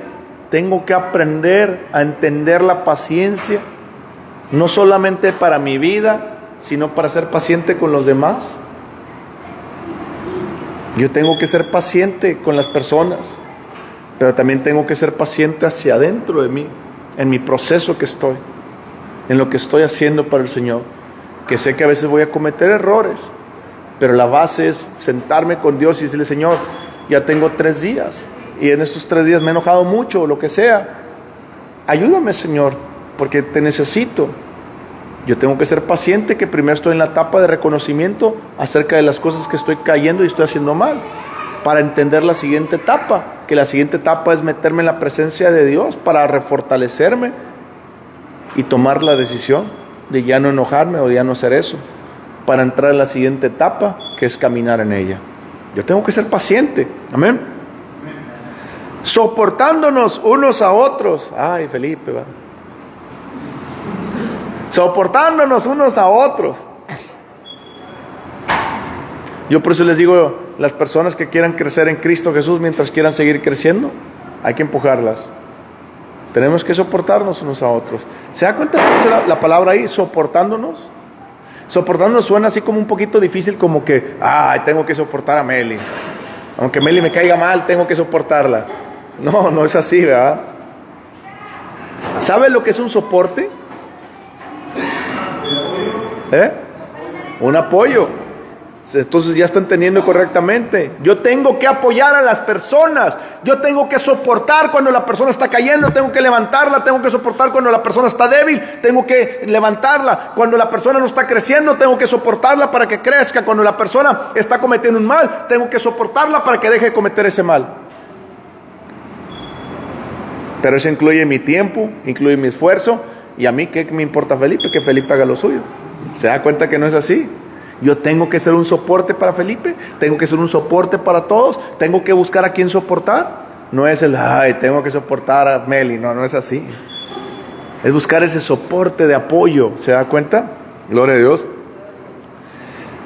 Tengo que aprender a entender la paciencia, no solamente para mi vida, sino para ser paciente con los demás. Yo tengo que ser paciente con las personas, pero también tengo que ser paciente hacia adentro de mí, en mi proceso que estoy, en lo que estoy haciendo para el Señor, que sé que a veces voy a cometer errores, pero la base es sentarme con Dios y decirle: Señor, ya tengo 3 días, y en estos 3 días me he enojado mucho, o lo que sea. Ayúdame, Señor, porque te necesito. Yo tengo que ser paciente, que primero estoy en la etapa de reconocimiento acerca de las cosas que estoy cayendo y estoy haciendo mal, para entender la siguiente etapa, que la siguiente etapa es meterme en la presencia de Dios para refortalecerme y tomar la decisión de ya no enojarme o ya no hacer eso, para entrar en la siguiente etapa, que es caminar en ella. Yo tengo que ser paciente. Amén. Soportándonos unos a otros. Ay, Felipe, va. Soportándonos unos a otros. Yo por eso les digo, las personas que quieran crecer en Cristo Jesús, mientras quieran seguir creciendo, hay que empujarlas. Tenemos que soportarnos unos a otros. ¿Se da cuenta de la palabra ahí? Soportándonos. Soportándonos suena así como un poquito difícil, como que, ay, tengo que soportar a Meli. Aunque Meli me caiga mal, tengo que soportarla. No, no es así, ¿verdad? ¿Sabe lo que es un soporte? Un apoyo. Entonces ya está entendiendo correctamente. Yo tengo que apoyar a las personas. Yo tengo que soportar cuando la persona está cayendo. Tengo que levantarla. Tengo que soportar cuando la persona está débil. Tengo que levantarla. Cuando la persona no está creciendo, tengo que soportarla para que crezca. Cuando la persona está cometiendo un mal, tengo que soportarla para que deje de cometer ese mal. Pero eso incluye mi tiempo, incluye mi esfuerzo. Y a mí, ¿qué me importa Felipe? Que Felipe haga lo suyo. ¿Se da cuenta que no es así? Yo tengo que ser un soporte para Felipe, tengo que ser un soporte para todos, tengo que buscar a quién soportar. No es el, ay, tengo que soportar a Meli. No, no es así. Es buscar ese soporte de apoyo. ¿Se da cuenta? Gloria a Dios.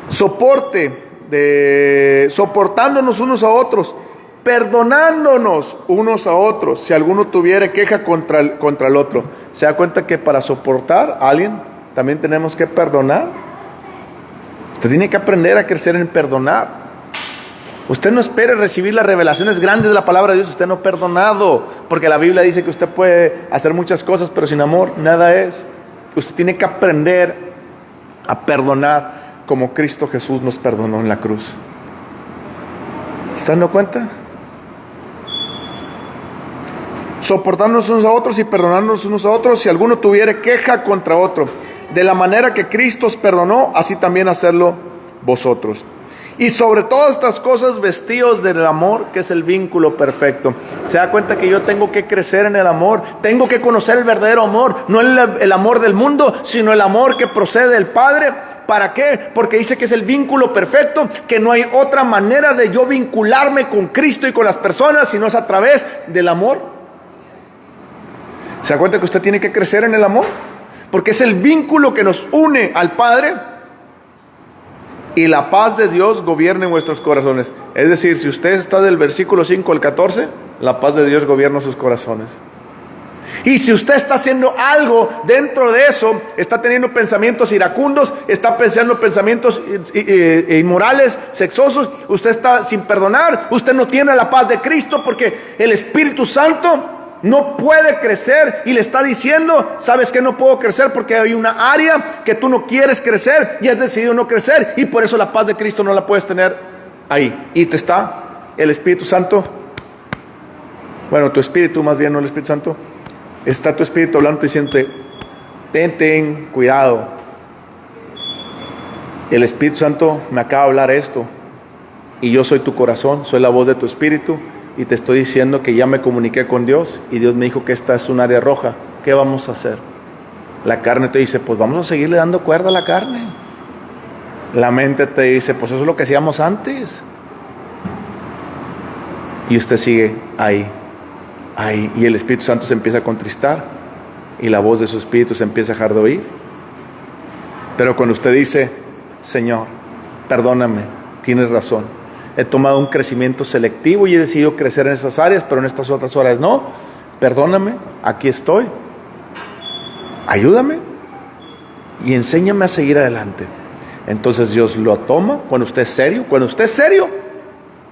Soportándonos unos a otros, perdonándonos unos a otros, si alguno tuviera queja contra el otro. ¿Se da cuenta que para soportar a alguien también tenemos que perdonar? Usted tiene que aprender a crecer en perdonar. Usted no espere recibir las revelaciones grandes de la palabra de Dios usted no perdonado, porque la Biblia dice que usted puede hacer muchas cosas, pero sin amor nada es. Usted tiene que aprender a perdonar como Cristo Jesús nos perdonó en la cruz. ¿Se están dando cuenta? Soportándonos unos a otros y perdonándonos unos a otros, si alguno tuviere queja contra otro. De la manera que Cristo os perdonó, así también hacerlo vosotros. Y sobre todas estas cosas, vestidos del amor, que es el vínculo perfecto. Se da cuenta que yo tengo que crecer en el amor. Tengo que conocer el verdadero amor. No el amor del mundo, sino el amor que procede del Padre. ¿Para qué? Porque dice que es el vínculo perfecto, que no hay otra manera de yo vincularme con Cristo y con las personas, sino es a través del amor. ¿Se da cuenta que usted tiene que crecer en el amor? Porque es el vínculo que nos une al Padre. Y la paz de Dios gobierna en vuestros corazones. Es decir, si usted está del versículo 5 al 14, la paz de Dios gobierna sus corazones. Y si usted está haciendo algo dentro de eso, está teniendo pensamientos iracundos, está pensando pensamientos inmorales, sexosos, usted está sin perdonar, usted no tiene la paz de Cristo, porque el Espíritu Santo no puede crecer y le está diciendo: ¿sabes qué? No puedo crecer porque hay una área que tú no quieres crecer y has decidido no crecer, y por eso la paz de Cristo no la puedes tener ahí. Y te está el Espíritu Santo, bueno, tu espíritu más bien, no el Espíritu Santo, está tu espíritu hablando diciendo: ten cuidado, el Espíritu Santo me acaba de hablar esto, y yo soy tu corazón, soy la voz de tu espíritu, y te estoy diciendo que ya me comuniqué con Dios, y Dios me dijo que esta es un área roja. ¿Qué vamos a hacer? La carne te dice: pues vamos a seguirle dando cuerda a la carne. La mente te dice: pues eso es lo que hacíamos antes. Y usted sigue ahí, y el Espíritu Santo se empieza a contristar, y la voz de su espíritu se empieza a dejar de oír. Pero cuando usted dice: Señor, perdóname, tienes razón, he tomado un crecimiento selectivo y he decidido crecer en esas áreas, pero en estas otras áreas no, perdóname, aquí estoy, ayúdame y enséñame a seguir adelante. Entonces Dios lo toma. Cuando usted es serio,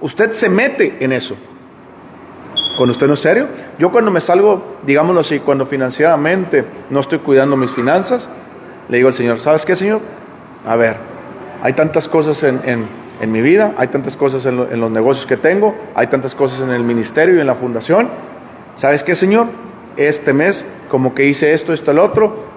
usted se mete en eso. Cuando usted no es serio, yo cuando me salgo, digámoslo así, cuando financieramente no estoy cuidando mis finanzas, le digo al Señor: ¿sabes qué, Señor? A ver, hay tantas cosas en mi vida, hay tantas cosas en los negocios que tengo, hay tantas cosas en el ministerio y en la fundación. ¿Sabes qué, Señor? Este mes como que hice esto, el otro,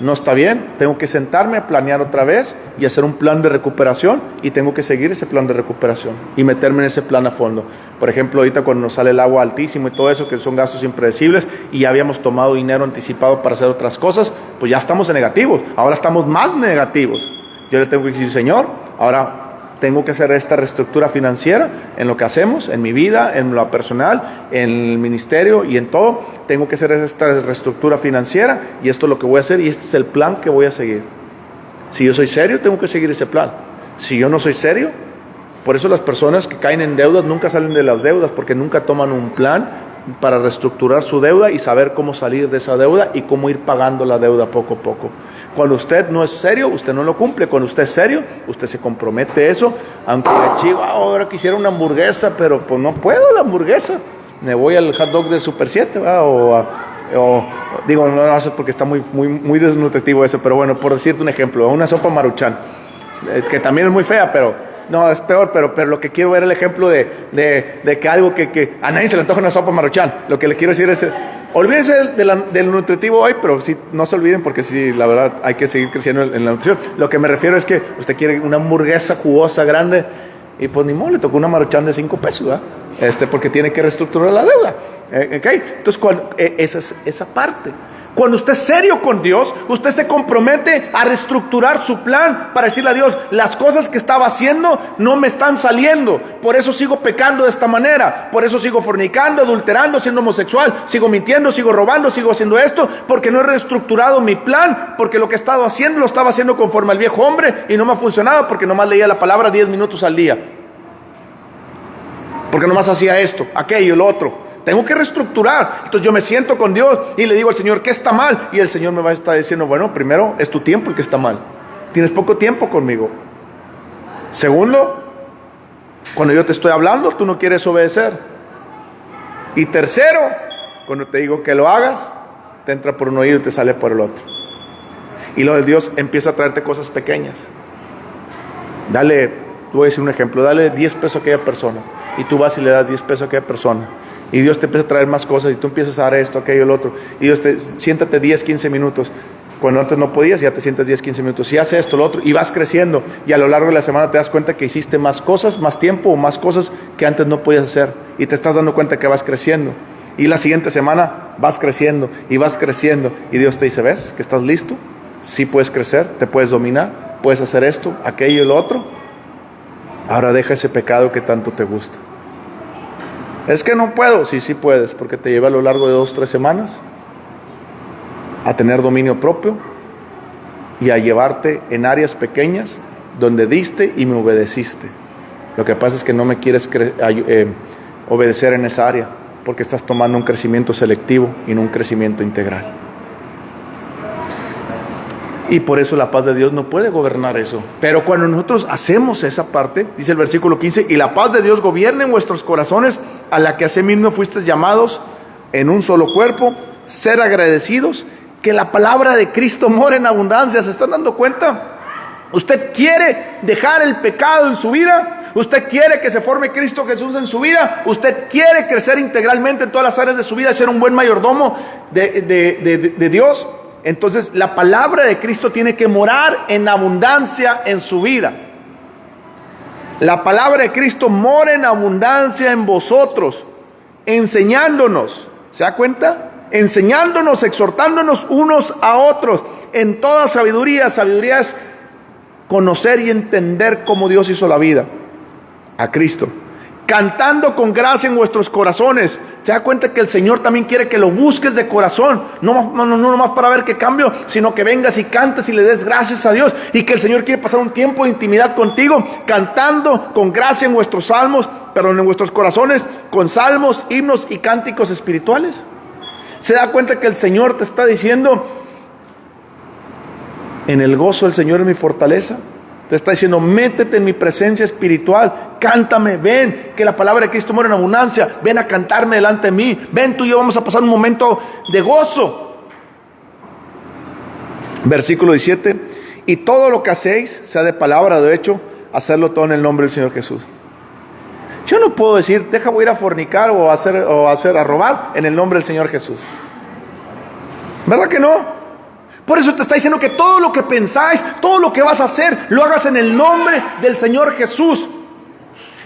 no está bien. Tengo que sentarme a planear otra vez y hacer un plan de recuperación, y tengo que seguir ese plan de recuperación y meterme en ese plan a fondo. Por ejemplo, ahorita cuando nos sale el agua altísimo y todo eso, que son gastos impredecibles, y ya habíamos tomado dinero anticipado para hacer otras cosas, pues ya estamos en negativos. Ahora estamos más negativos. Yo le tengo que decir: Señor, ahora tengo que hacer esta reestructura financiera en lo que hacemos, en mi vida, en lo personal, en el ministerio y en todo. Tengo que hacer esta reestructura financiera, y esto es lo que voy a hacer, y este es el plan que voy a seguir. Si yo soy serio, tengo que seguir ese plan. Si yo no soy serio, por eso las personas que caen en deudas nunca salen de las deudas, porque nunca toman un plan para reestructurar su deuda y saber cómo salir de esa deuda y cómo ir pagando la deuda poco a poco. Cuando usted no es serio, usted no lo cumple. Cuando usted es serio, usted se compromete a eso. Aunque le chico: ahora quisiera una hamburguesa, pero pues no puedo la hamburguesa, me voy al hot dog del Super 7, digo, no sé, porque está muy desnutritivo eso, pero bueno, por decirte un ejemplo, una sopa Maruchan, que también es muy fea, pero no, es peor, pero lo que quiero ver el ejemplo de que algo que a nadie se le antoja una sopa Maruchan. Lo que le quiero decir es: olvídense del nutritivo hoy, pero sí, no se olviden, porque sí, la verdad, hay que seguir creciendo en la nutrición. Lo que me refiero es que usted quiere una hamburguesa jugosa, grande, y pues ni modo, le tocó una Maruchan de 5 pesos, ¿verdad? Porque tiene que reestructurar la deuda. Entonces, esa es esa parte. Cuando usted es serio con Dios, usted se compromete a reestructurar su plan para decirle a Dios: las cosas que estaba haciendo no me están saliendo, por eso sigo pecando de esta manera, por eso sigo fornicando, adulterando, siendo homosexual, sigo mintiendo, sigo robando, sigo haciendo esto, porque no he reestructurado mi plan, porque lo que he estado haciendo lo estaba haciendo conforme al viejo hombre y no me ha funcionado, porque nomás leía la palabra 10 minutos al día, porque nomás hacía esto, aquello y lo otro. Tengo que reestructurar. Entonces yo me siento con Dios y le digo al Señor: ¿qué está mal? Y el Señor me va a estar diciendo: bueno, primero, es tu tiempo el que está mal. Tienes poco tiempo conmigo. Segundo, cuando yo te estoy hablando, tú no quieres obedecer. Y tercero, cuando te digo que lo hagas, te entra por un oído y te sale por el otro. Y luego Dios empieza a traerte cosas pequeñas. Dale, voy a decir un ejemplo: dale 10 pesos a aquella persona, y tú vas y le das 10 pesos a aquella persona. Y Dios te empieza a traer más cosas, y tú empiezas a dar esto, aquello, el otro. Y Dios siéntate 10, 15 minutos. Cuando antes no podías, ya te sientas 10, 15 minutos y haces esto, lo otro, y vas creciendo. Y a lo largo de la semana te das cuenta que hiciste más cosas, más tiempo o más cosas que antes no podías hacer. Y te estás dando cuenta que vas creciendo. Y la siguiente semana vas creciendo y vas creciendo. Y Dios te dice, ¿ves que estás listo? Sí puedes crecer, te puedes dominar, puedes hacer esto, aquello y lo otro. Ahora deja ese pecado que tanto te gusta. Es que no puedo. Sí, sí puedes, porque te lleva a lo largo de 2, 3 semanas a tener dominio propio y a llevarte en áreas pequeñas donde diste y me obedeciste. Lo que pasa es que no me quieres obedecer en esa área, porque estás tomando un crecimiento selectivo y no un crecimiento integral. Y por eso la paz de Dios no puede gobernar eso. Pero cuando nosotros hacemos esa parte, dice el versículo 15, y la paz de Dios gobierna en vuestros corazones, a la que asimismo fuisteis llamados en un solo cuerpo, ser agradecidos, que la palabra de Cristo mora en abundancia. ¿Se están dando cuenta? ¿Usted quiere dejar el pecado en su vida? ¿Usted quiere que se forme Cristo Jesús en su vida? ¿Usted quiere crecer integralmente en todas las áreas de su vida y ser un buen mayordomo de Dios? Entonces la palabra de Cristo tiene que morar en abundancia en su vida. La palabra de Cristo mora en abundancia en vosotros, enseñándonos. ¿Se da cuenta? Enseñándonos, exhortándonos unos a otros en toda sabiduría. Sabiduría es conocer y entender cómo Dios hizo la vida, a Cristo. Cantando con gracia en vuestros corazones. Se da cuenta que el Señor también quiere que lo busques de corazón. No nomás para ver qué cambio, sino que vengas y cantes y le des gracias a Dios. Y que el Señor quiere pasar un tiempo de intimidad contigo, cantando con gracia en vuestros salmos, pero en vuestros corazones, con salmos, himnos y cánticos espirituales. Se da cuenta que el Señor te está diciendo, en el gozo del Señor es mi fortaleza. Te está diciendo, métete en mi presencia espiritual, cántame, ven, que la palabra de Cristo mora en abundancia, ven a cantarme delante de mí, ven, tú y yo vamos a pasar un momento de gozo. Versículo 17, y todo lo que hacéis, sea de palabra o de hecho, hacerlo todo en el nombre del Señor Jesús. Yo no puedo decir, voy a ir a fornicar o a robar en el nombre del Señor Jesús. ¿Verdad que no? Por eso te está diciendo que todo lo que pensáis, todo lo que vas a hacer, lo hagas en el nombre del Señor Jesús.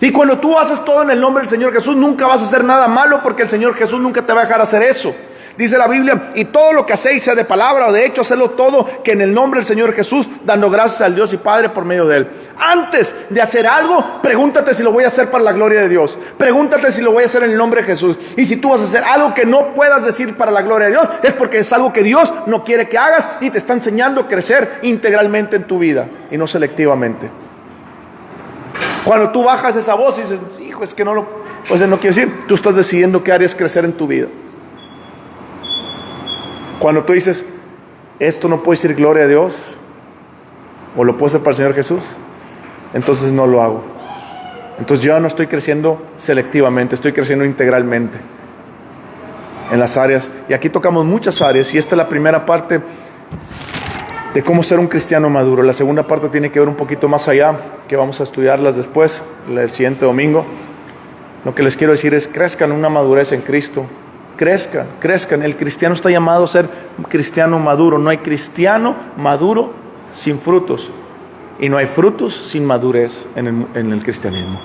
Y cuando tú haces todo en el nombre del Señor Jesús, nunca vas a hacer nada malo, porque el Señor Jesús nunca te va a dejar hacer eso. Dice la Biblia, y todo lo que hacéis, sea de palabra o de hecho, hacerlo todo que en el nombre del Señor Jesús, dando gracias al Dios y Padre por medio de Él. Antes de hacer algo, pregúntate si lo voy a hacer para la gloria de Dios. Pregúntate si lo voy a hacer en el nombre de Jesús. Y si tú vas a hacer algo que no puedas decir para la gloria de Dios, es porque es algo que Dios no quiere que hagas y te está enseñando a crecer integralmente en tu vida y no selectivamente. Cuando tú bajas esa voz y dices, hijo, es que no quiero decir, tú estás decidiendo qué áreas crecer en tu vida. Cuando tú dices, esto no puede decir gloria a Dios, o lo puedo hacer para el Señor Jesús, entonces no lo hago. Entonces yo no estoy creciendo selectivamente, estoy creciendo integralmente en las áreas. Y aquí tocamos muchas áreas, y esta es la primera parte de cómo ser un cristiano maduro. La segunda parte tiene que ver un poquito más allá, que vamos a estudiarlas después, el siguiente domingo. Lo que les quiero decir es, crezcan en una madurez en Cristo. Crezcan. El cristiano está llamado a ser un cristiano maduro. No hay cristiano maduro sin frutos. Y no hay frutos sin madurez en el cristianismo.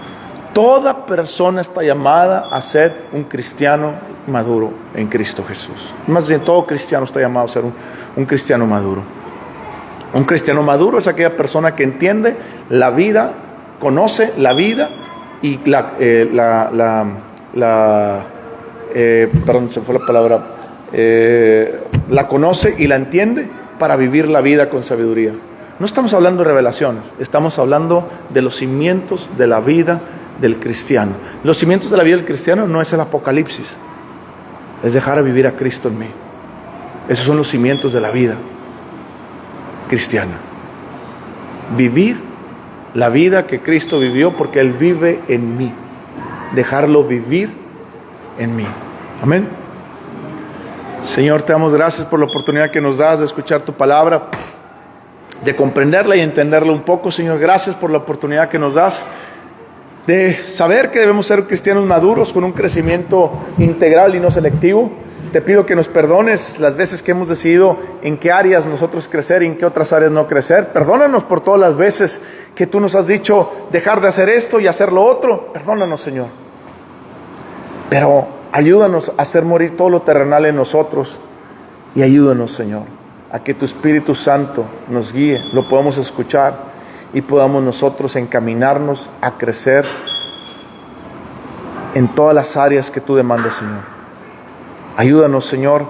Toda persona está llamada a ser un cristiano maduro en Cristo Jesús. Más bien, todo cristiano está llamado a ser un cristiano maduro. Un cristiano maduro es aquella persona que entiende la vida, conoce la vida y la conoce y la entiende para vivir la vida con sabiduría. No estamos hablando de revelaciones, estamos hablando de los cimientos de la vida del cristiano. Los cimientos de la vida del cristiano no es el Apocalipsis, es dejar vivir a Cristo en mí. Esos son los cimientos de la vida cristiana. Vivir la vida que Cristo vivió porque Él vive en mí. Dejarlo vivir en mí. Amén. Señor, te damos gracias por la oportunidad que nos das de escuchar tu palabra, de comprenderla y entenderla un poco. Señor, gracias por la oportunidad que nos das de saber que debemos ser cristianos maduros con un crecimiento integral y no selectivo. Te pido que nos perdones las veces que hemos decidido en qué áreas nosotros crecer y en qué otras áreas no crecer. Perdónanos por todas las veces que tú nos has dicho dejar de hacer esto y hacer lo otro. Perdónanos, Señor. Pero ayúdanos a hacer morir todo lo terrenal en nosotros. Y ayúdanos, Señor, a que tu Espíritu Santo nos guíe, lo podamos escuchar y podamos nosotros encaminarnos a crecer en todas las áreas que tú demandas, Señor. Ayúdanos, Señor,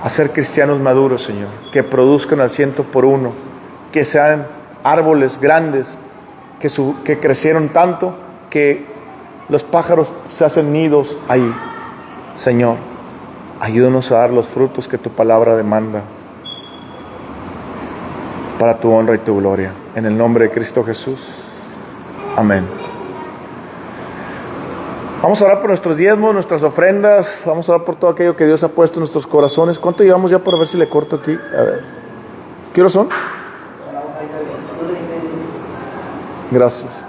a ser cristianos maduros, Señor, que produzcan al 100 por 1, que sean árboles grandes, que crecieron tanto que los pájaros se hacen nidos ahí. Señor, ayúdanos a dar los frutos que tu palabra demanda para tu honra y tu gloria. En el nombre de Cristo Jesús. Amén. Vamos a orar por nuestros diezmos, nuestras ofrendas. Vamos a orar por todo aquello que Dios ha puesto en nuestros corazones. ¿Cuánto llevamos ya por ver si le corto aquí? A ver. ¿Qué horas son? Gracias.